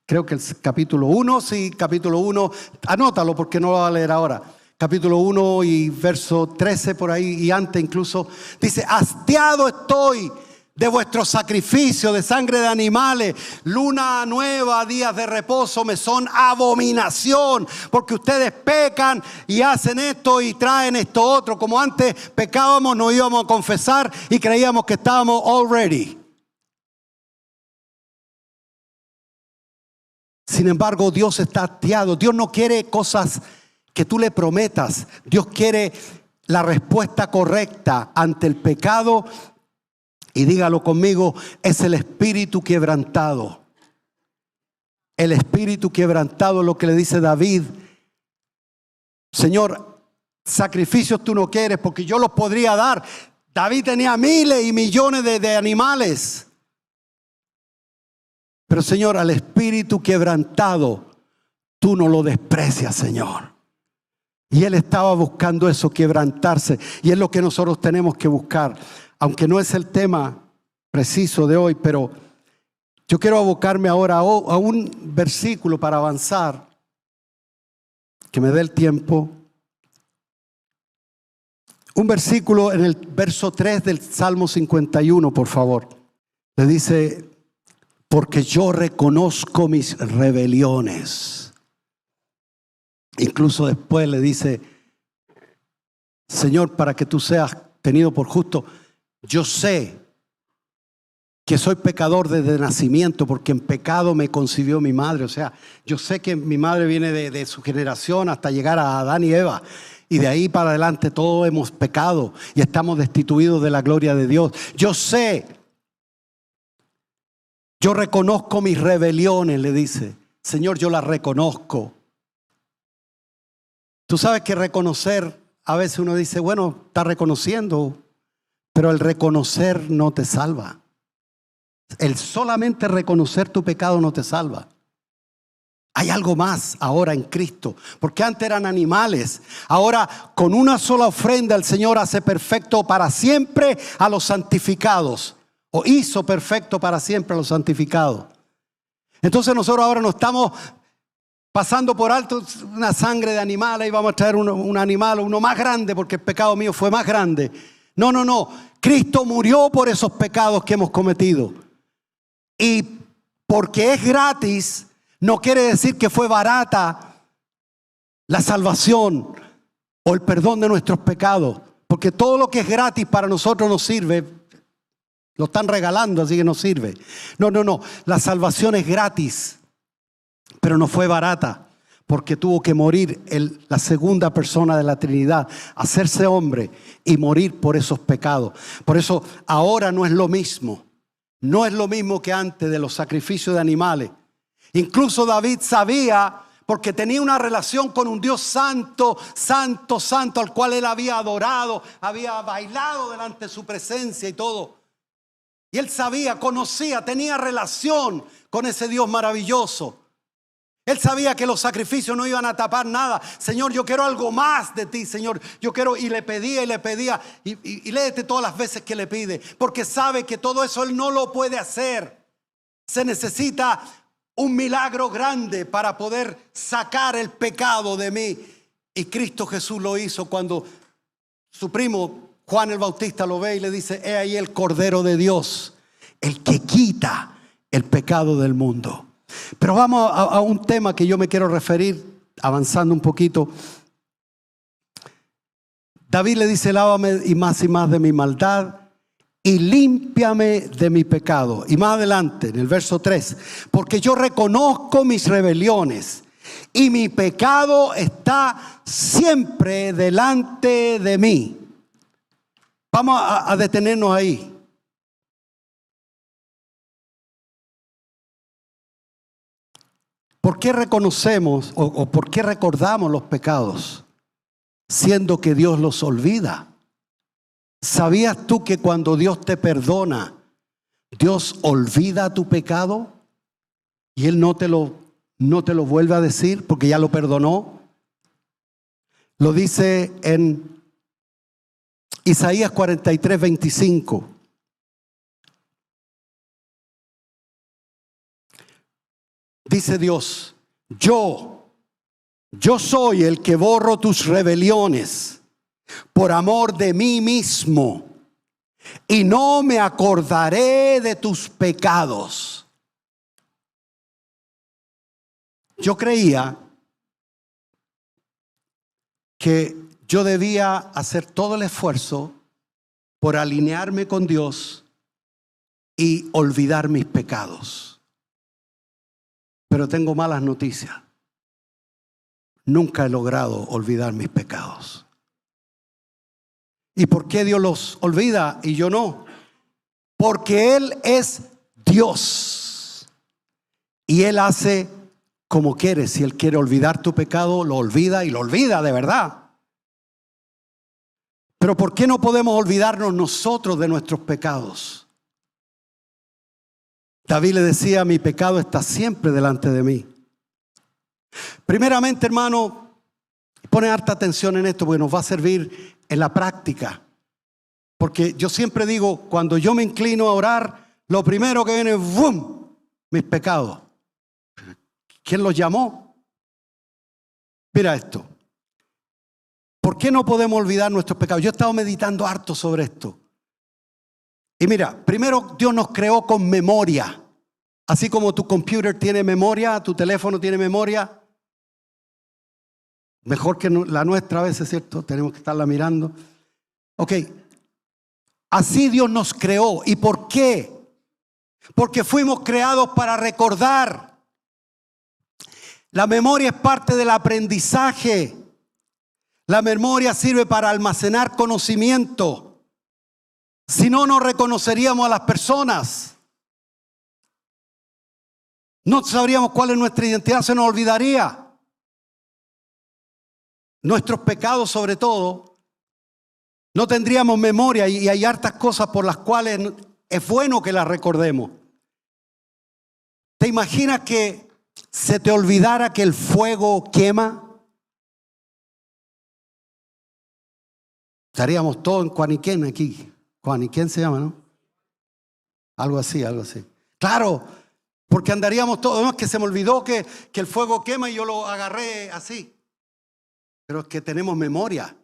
creo que el capítulo 1, sí, capítulo 1, anótalo porque no lo voy a leer ahora. Capítulo 1 y verso 13 por ahí y antes incluso, dice, hastiado estoy de vuestro sacrificio de sangre de animales, luna nueva, días de reposo me son abominación, porque ustedes pecan y hacen esto y traen esto otro. Como antes pecábamos, nos íbamos a confesar y creíamos que estábamos all ready. Sin embargo, Dios está hastiado. Dios no quiere cosas que tú le prometas. Dios quiere la respuesta correcta ante el pecado. Y dígalo conmigo, es el espíritu quebrantado. El espíritu quebrantado es lo que le dice David. Señor, sacrificios tú no quieres porque yo los podría dar. David tenía miles y millones de animales. Pero Señor, al espíritu quebrantado, tú no lo desprecias, Señor. Y él estaba buscando eso, quebrantarse. Y es lo que nosotros tenemos que buscar. Aunque no es el tema preciso de hoy, pero yo quiero abocarme ahora a un versículo para avanzar, que me dé el tiempo. Un versículo en el verso 3 del Salmo 51, por favor. Le dice, porque yo reconozco mis rebeliones. Incluso después le dice, Señor, para que tú seas tenido por justo, yo sé que soy pecador desde nacimiento porque en pecado me concibió mi madre. O sea, yo sé que mi madre viene de su generación hasta llegar a Adán y Eva. Y de ahí para adelante todos hemos pecado y estamos destituidos de la gloria de Dios. Yo sé, yo reconozco mis rebeliones, le dice. Señor, yo las reconozco. Tú sabes que reconocer, a veces uno dice, bueno, está reconociendo. Pero el reconocer no te salva. El solamente reconocer tu pecado no te salva. Hay algo más ahora en Cristo. Porque antes eran animales. Ahora con una sola ofrenda el Señor hace perfecto para siempre a los santificados. O hizo perfecto para siempre a los santificados. Entonces nosotros ahora no estamos pasando por alto una sangre de animales y vamos a traer un animal, uno más grande porque el pecado mío fue más grande. No. Cristo murió por esos pecados que hemos cometido. Y porque es gratis, no quiere decir que fue barata la salvación o el perdón de nuestros pecados. Porque todo lo que es gratis para nosotros nos sirve. Lo están regalando, así que nos sirve. No. La salvación es gratis, pero no fue barata. Porque tuvo que morir la segunda persona de la Trinidad, hacerse hombre y morir por esos pecados. Por eso ahora no es lo mismo. No es lo mismo que antes de los sacrificios de animales. Incluso David sabía, porque tenía una relación con un Dios santo, santo, santo, al cual él había adorado, había bailado delante de su presencia y todo. Y él sabía, conocía, tenía relación con ese Dios maravilloso. Él sabía que los sacrificios no iban a tapar nada. Señor, yo quiero algo más de ti, Señor. Yo quiero, y le pedía. Y léete todas las veces que le pide. Porque sabe que todo eso él no lo puede hacer. Se necesita un milagro grande para poder sacar el pecado de mí. Y Cristo Jesús lo hizo cuando su primo Juan el Bautista lo ve y le dice: he ahí el Cordero de Dios, el que quita el pecado del mundo. Pero vamos a un tema que yo me quiero referir, avanzando un poquito. David le dice: lávame y más de mi maldad y límpiame de mi pecado. Y más adelante, en el verso 3, porque yo reconozco mis rebeliones y mi pecado está siempre delante de mí. Vamos a detenernos ahí. ¿Por qué reconocemos o por qué recordamos los pecados, siendo que Dios los olvida? ¿Sabías tú que cuando Dios te perdona, Dios olvida tu pecado y Él no te lo vuelve a decir porque ya lo perdonó? Lo dice en Isaías 43, 25. Dice Dios: yo soy el que borro tus rebeliones por amor de mí mismo, y no me acordaré de tus pecados. Yo creía que yo debía hacer todo el esfuerzo por alinearme con Dios y olvidar mis pecados. Pero tengo malas noticias. Nunca he logrado olvidar mis pecados. ¿Y por qué Dios los olvida y yo no? Porque Él es Dios. Y Él hace como quiere. Si Él quiere olvidar tu pecado, lo olvida, y lo olvida de verdad. Pero ¿por qué no podemos olvidarnos nosotros de nuestros pecados? David le decía: mi pecado está siempre delante de mí. Primeramente, hermano, pone harta atención en esto porque nos va a servir en la práctica. Porque yo siempre digo, cuando yo me inclino a orar, lo primero que viene es ¡bum!, mis pecados. ¿Quién los llamó? Mira esto. ¿Por qué no podemos olvidar nuestros pecados? Yo he estado meditando harto sobre esto. Y mira, primero Dios nos creó con memoria. Así como tu computer tiene memoria, tu teléfono tiene memoria. Mejor que la nuestra a veces, ¿cierto? Tenemos que estarla mirando. Ok. Así Dios nos creó. ¿Y por qué? Porque fuimos creados para recordar. La memoria es parte del aprendizaje. La memoria sirve para almacenar conocimiento. Si no, no reconoceríamos a las personas. No sabríamos cuál es nuestra identidad, se nos olvidaría. Nuestros pecados, sobre todo, no tendríamos memoria, y hay hartas cosas por las cuales es bueno que las recordemos. ¿Te imaginas que se te olvidara que el fuego quema? Estaríamos todos en Cuaniquén aquí. Cuaniquén se llama, ¿no? Algo así, algo así. Claro, porque andaríamos todos. No, es que se me olvidó que el fuego quema y yo lo agarré así. Pero es que tenemos memoria.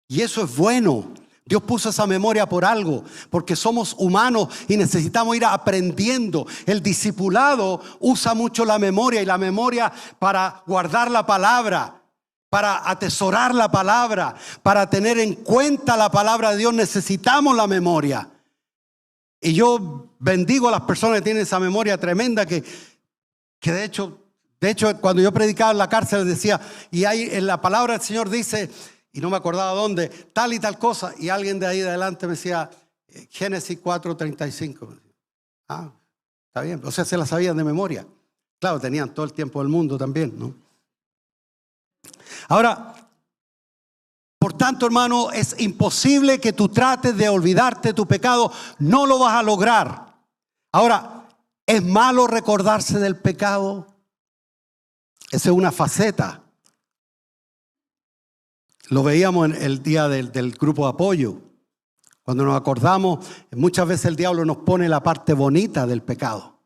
Y eso es bueno. Dios puso esa memoria por algo, porque somos humanos y necesitamos ir aprendiendo. El discipulado usa mucho la memoria, y la memoria para guardar la palabra, para atesorar la palabra, para tener en cuenta la palabra de Dios, necesitamos la memoria. Y yo bendigo a las personas que tienen esa memoria tremenda que de hecho, cuando yo predicaba en la cárcel decía, y ahí en la palabra del Señor dice, y no me acordaba dónde, tal y tal cosa, y alguien de ahí de adelante me decía, Génesis 4:35. Ah, está bien, o sea, se la sabían de memoria. Claro, tenían todo el tiempo del mundo también, ¿no? Ahora, por tanto, hermano, es imposible que tú trates de olvidarte de tu pecado, no lo vas a lograr. Ahora, ¿es malo recordarse del pecado? Esa es una faceta. Lo veíamos en el día del grupo de apoyo. Cuando nos acordamos, muchas veces el diablo nos pone la parte bonita del pecado,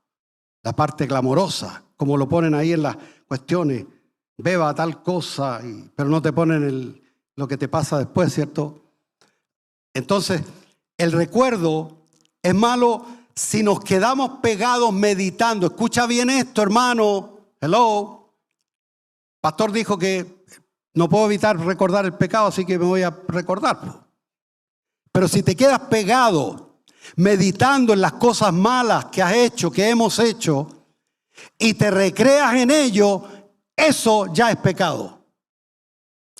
la parte glamorosa, como lo ponen ahí en las cuestiones, beba tal cosa, pero no te ponen lo que te pasa después, ¿cierto? Entonces, el recuerdo es malo si nos quedamos pegados meditando. Escucha bien esto, hermano. Hello. Pastor dijo que no puedo evitar recordar el pecado, así que me voy a recordar. Pero si te quedas pegado meditando en las cosas malas que has hecho, que hemos hecho, y te recreas en ello, eso ya es pecado.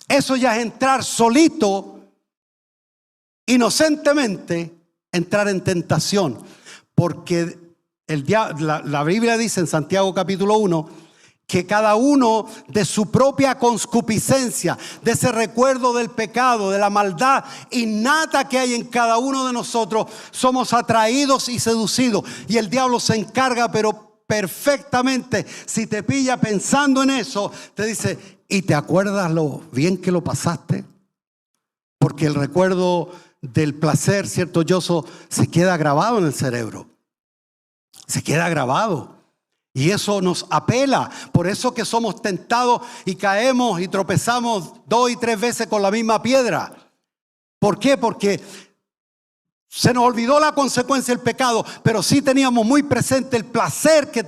Eso ya es entrar solito, inocentemente, entrar en tentación. Porque la Biblia dice en Santiago capítulo 1 que cada uno de su propia concupiscencia, de ese recuerdo del pecado, de la maldad innata que hay en cada uno de nosotros, somos atraídos y seducidos. Y el diablo se encarga, pero perfectamente, si te pilla pensando en eso, te dice, ¿y te acuerdas lo bien que lo pasaste? Porque el recuerdo del placer, cierto, Yoso, se queda grabado en el cerebro. Se queda grabado. Y eso nos apela. Por eso que somos tentados y caemos y tropezamos 2 y 3 veces con la misma piedra. ¿Por qué? Porque se nos olvidó la consecuencia del pecado, pero sí teníamos muy presente el placer que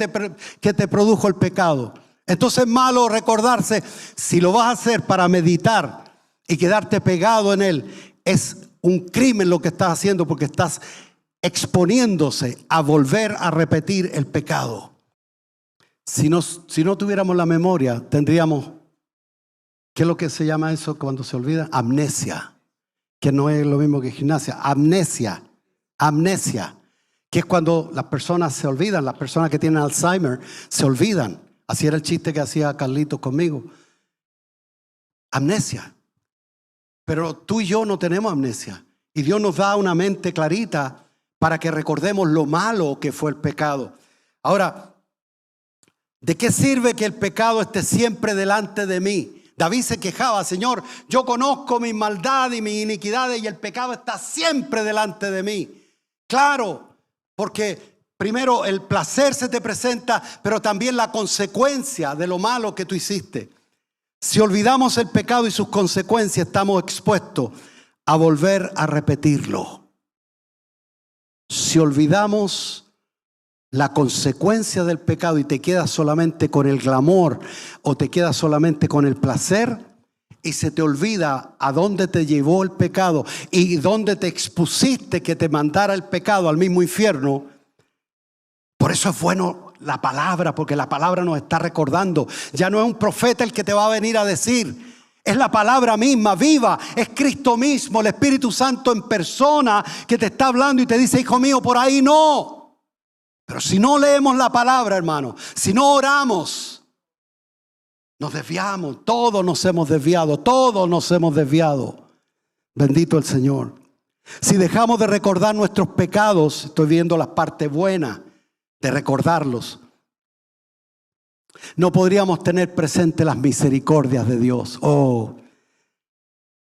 te produjo el pecado. Entonces es malo recordarse. Si lo vas a hacer para meditar y quedarte pegado en él, es un crimen lo que estás haciendo, porque estás exponiéndose a volver a repetir el pecado. Si no tuviéramos la memoria, tendríamos, ¿qué es lo que se llama eso cuando se olvida? Amnesia, que no es lo mismo que gimnasia. Amnesia, que es cuando las personas se olvidan, las personas que tienen Alzheimer se olvidan. Así era el chiste que hacía Carlitos conmigo. Amnesia. Pero tú y yo no tenemos amnesia. Y Dios nos da una mente clarita para que recordemos lo malo que fue el pecado. Ahora, ¿de qué sirve que el pecado esté siempre delante de mí? David se quejaba, Señor, yo conozco mi maldad y mis iniquidades y el pecado está siempre delante de mí. Claro, porque primero el placer se te presenta, pero también la consecuencia de lo malo que tú hiciste. Si olvidamos el pecado y sus consecuencias, estamos expuestos a volver a repetirlo. Si olvidamos la consecuencia del pecado y te quedas solamente con el glamour o te quedas solamente con el placer y se te olvida a dónde te llevó el pecado y dónde te expusiste que te mandara el pecado al mismo infierno. Por eso es bueno la palabra, porque la palabra nos está recordando. Ya no es un profeta el que te va a venir a decir, es la palabra misma, viva, es Cristo mismo, el Espíritu Santo en persona que te está hablando y te dice, hijo mío, por ahí no. Pero si no leemos la palabra, hermano, si no oramos, nos desviamos. Todos nos hemos desviado. Bendito el Señor. Si dejamos de recordar nuestros pecados, estoy viendo las partes buenas de recordarlos, no podríamos tener presente las misericordias de Dios.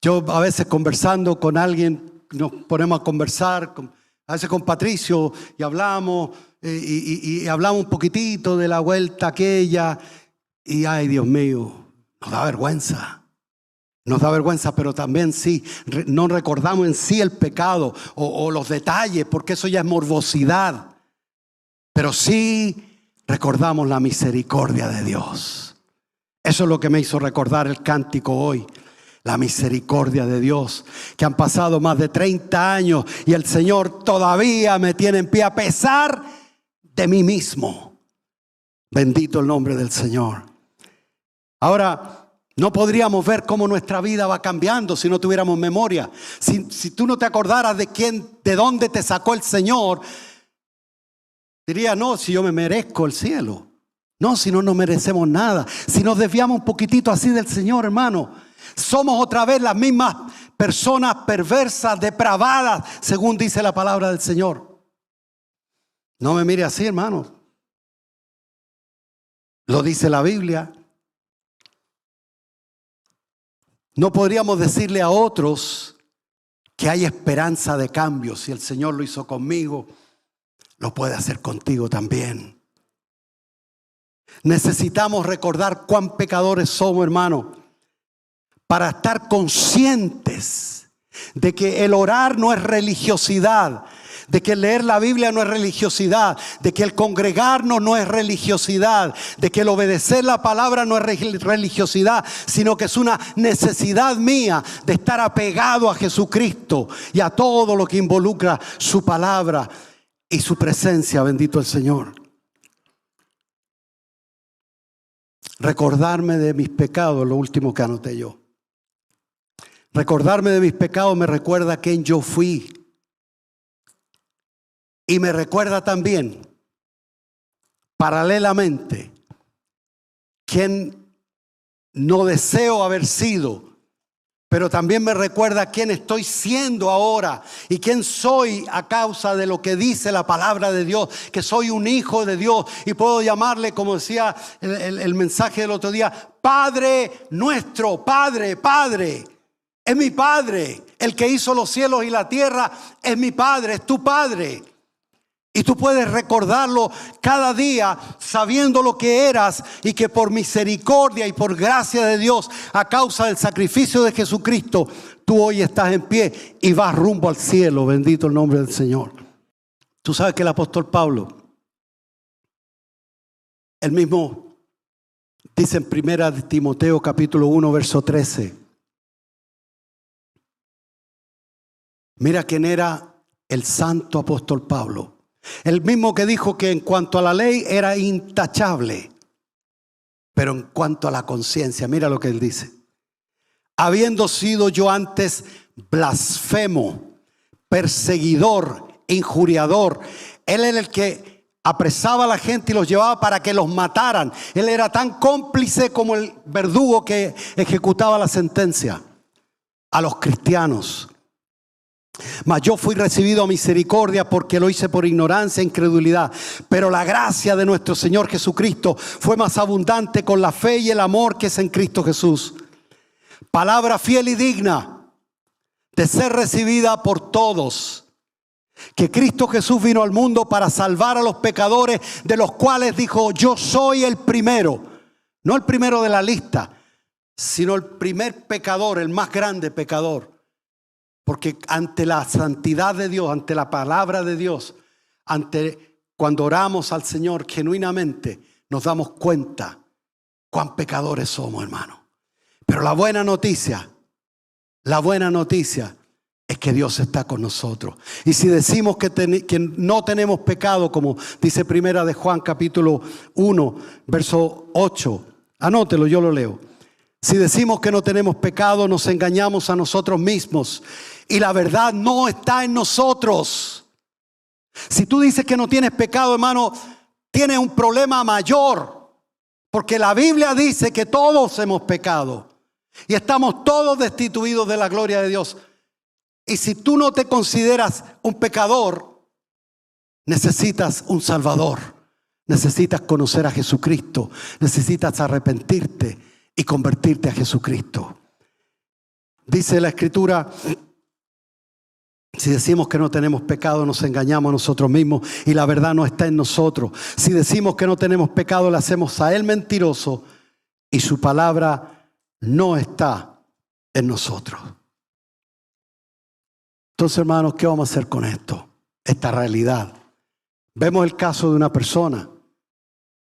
Yo a veces conversando con alguien, nos ponemos a conversar, a veces con Patricio, y hablamos y hablamos un poquitito de la vuelta aquella, y ay, Dios mío, nos da vergüenza. Nos da vergüenza, pero también sí, no recordamos en sí el pecado o los detalles, porque eso ya es morbosidad. Pero sí recordamos la misericordia de Dios. Eso es lo que me hizo recordar el cántico hoy. La misericordia de Dios, que han pasado más de 30 años y el Señor todavía me tiene en pie a pesar de mí mismo. Bendito el nombre del Señor. Ahora, no podríamos ver cómo nuestra vida va cambiando si no tuviéramos memoria. Si tú no te acordaras de dónde te sacó el Señor, diría, no, si yo me merezco el cielo. No, si no nos merecemos nada. Si nos desviamos un poquitito así del Señor, hermano, somos otra vez las mismas personas perversas, depravadas, según dice la palabra del Señor. No me mire así, hermano. Lo dice la Biblia. No podríamos decirle a otros que hay esperanza de cambio. Si el Señor lo hizo conmigo, lo puede hacer contigo también. Necesitamos recordar cuán pecadores somos, hermano, para estar conscientes de que el orar no es religiosidad, de que el leer la Biblia no es religiosidad, de que el congregarnos no es religiosidad, de que el obedecer la palabra no es religiosidad, sino que es una necesidad mía de estar apegado a Jesucristo y a todo lo que involucra su palabra y su presencia. Bendito el Señor. Recordarme de mis pecados, lo último que anoté yo. Recordarme de mis pecados me recuerda a quién yo fui. Y me recuerda también, paralelamente, quién no deseo haber sido. Pero también me recuerda quién estoy siendo ahora y quién soy a causa de lo que dice la palabra de Dios, que soy un hijo de Dios y puedo llamarle, como decía el mensaje del otro día, Padre nuestro, Padre, Padre. Es mi Padre, el que hizo los cielos y la tierra es mi Padre, es tu Padre. Y tú puedes recordarlo cada día sabiendo lo que eras y que por misericordia y por gracia de Dios, a causa del sacrificio de Jesucristo, tú hoy estás en pie y vas rumbo al cielo. Bendito el nombre del Señor. Tú sabes que el apóstol Pablo, él mismo dice en 1 Timoteo capítulo 1 verso 13. Mira quién era el santo apóstol Pablo. El mismo que dijo que en cuanto a la ley era intachable, pero en cuanto a la conciencia, mira lo que él dice. Habiendo sido yo antes blasfemo, perseguidor, injuriador, él era el que apresaba a la gente y los llevaba para que los mataran. Él era tan cómplice como el verdugo que ejecutaba la sentencia a los cristianos. Mas yo fui recibido a misericordia porque lo hice por ignorancia e incredulidad. Pero la gracia de nuestro Señor Jesucristo fue más abundante con la fe y el amor que es en Cristo Jesús. Palabra fiel y digna de ser recibida por todos. Que Cristo Jesús vino al mundo para salvar a los pecadores, de los cuales dijo: yo soy el primero. No el primero de la lista, sino el primer pecador, el más grande pecador. Porque ante la santidad de Dios, ante la palabra de Dios, cuando oramos al Señor genuinamente, nos damos cuenta cuán pecadores somos, hermano. Pero la buena noticia es que Dios está con nosotros. Y si decimos que no tenemos pecado, como dice Primera de Juan capítulo 1, verso 8, anótelo, yo lo leo. Si decimos que no tenemos pecado, nos engañamos a nosotros mismos y la verdad no está en nosotros. Si tú dices que no tienes pecado, hermano, tienes un problema mayor, porque la Biblia dice que todos hemos pecado y estamos todos destituidos de la gloria de Dios. Y si tú no te consideras un pecador, necesitas un Salvador, necesitas conocer a Jesucristo, necesitas arrepentirte y convertirte a Jesucristo. Dice la Escritura: si decimos que no tenemos pecado, nos engañamos a nosotros mismos y la verdad no está en nosotros. Si decimos que no tenemos pecado, le hacemos a él mentiroso y su palabra no está en nosotros. Entonces, hermanos, ¿qué vamos a hacer con esto? Esta realidad. Vemos el caso de una persona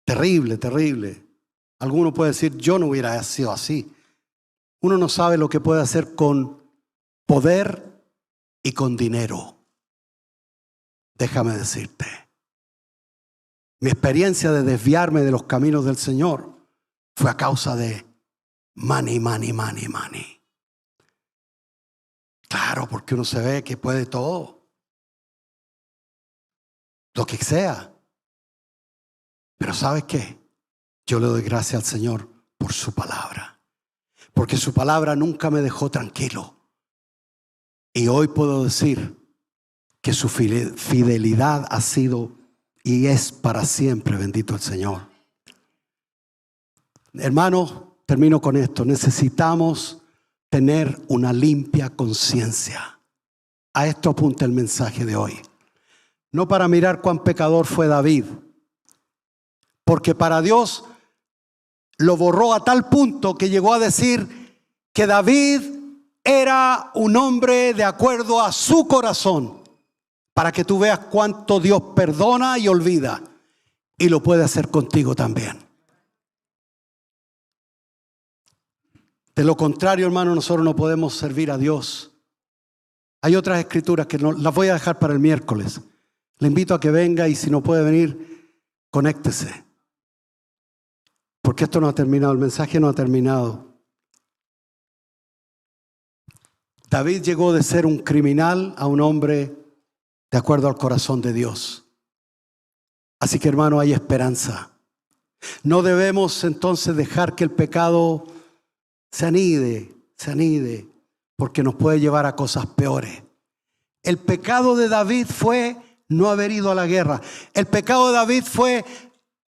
terrible, terrible. Alguno puede decir: yo no hubiera sido así. Uno no sabe lo que puede hacer con poder y con dinero. Déjame decirte, mi experiencia de desviarme de los caminos del Señor fue a causa de money. Claro, porque uno se ve que puede todo, lo que sea. Pero ¿sabes qué? Yo le doy gracias al Señor por su palabra, porque su palabra nunca me dejó tranquilo. Y hoy puedo decir que su fidelidad ha sido y es para siempre. Bendito el Señor. Hermanos, termino con esto. Necesitamos tener una limpia conciencia. A esto apunta el mensaje de hoy. No para mirar cuán pecador fue David, porque para Dios lo borró a tal punto que llegó a decir que David era un hombre de acuerdo a su corazón, para que tú veas cuánto Dios perdona y olvida, y lo puede hacer contigo también. De lo contrario, hermano, nosotros no podemos servir a Dios. Hay otras escrituras que no, las voy a dejar para el miércoles. Le invito a que venga, y si no puede venir, conéctese. Porque esto no ha terminado, el mensaje no ha terminado. David llegó de ser un criminal a un hombre de acuerdo al corazón de Dios. Así que, hermano, hay esperanza. No debemos entonces dejar que el pecado se anide, porque nos puede llevar a cosas peores. El pecado de David fue no haber ido a la guerra. El pecado de David fue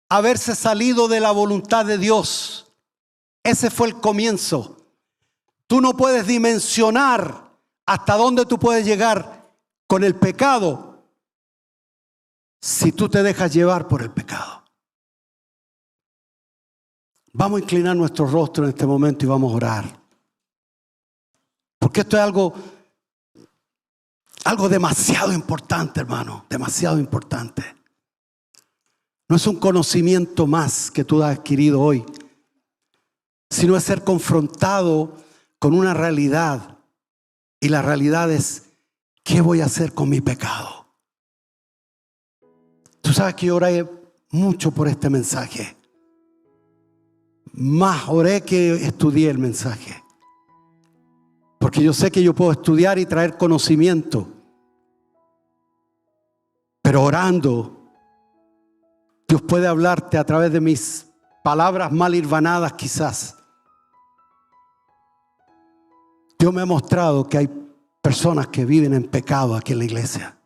haberse salido de la voluntad de Dios. Ese fue el comienzo. Tú no puedes dimensionar hasta dónde tú puedes llegar con el pecado si tú te dejas llevar por el pecado. Vamos a inclinar nuestro rostro en este momento y vamos a orar. Porque esto es algo demasiado importante, hermano, demasiado importante. No es un conocimiento más que tú has adquirido hoy, sino es ser confrontado con una realidad. Y la realidad es, ¿qué voy a hacer con mi pecado? Tú sabes que yo oré mucho por este mensaje. Más oré que estudié el mensaje. Porque yo sé que yo puedo estudiar y traer conocimiento. Pero orando, Dios puede hablarte a través de mis palabras mal hilvanadas quizás. Dios me ha mostrado que hay personas que viven en pecado aquí en la iglesia.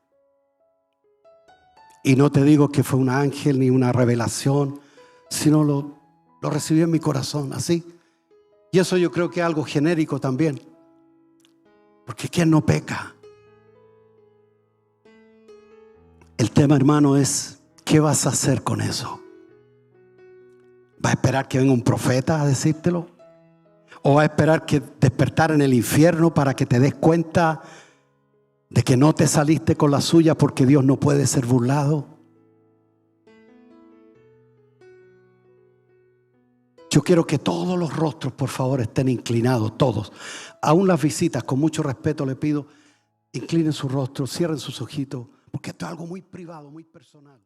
Y no te digo que fue un ángel ni una revelación, sino lo recibí en mi corazón, así. Y eso yo creo que es algo genérico también. Porque ¿quién no peca? El tema, hermano, es ¿qué vas a hacer con eso? ¿Vas a esperar que venga un profeta a decírtelo? ¿O vas a esperar que despertar en el infierno para que te des cuenta de que no te saliste con la suya, porque Dios no puede ser burlado? Yo quiero que todos los rostros, por favor, estén inclinados, todos. Aún las visitas, con mucho respeto le pido, inclinen su rostro, cierren sus ojitos, porque esto es algo muy privado, muy personal.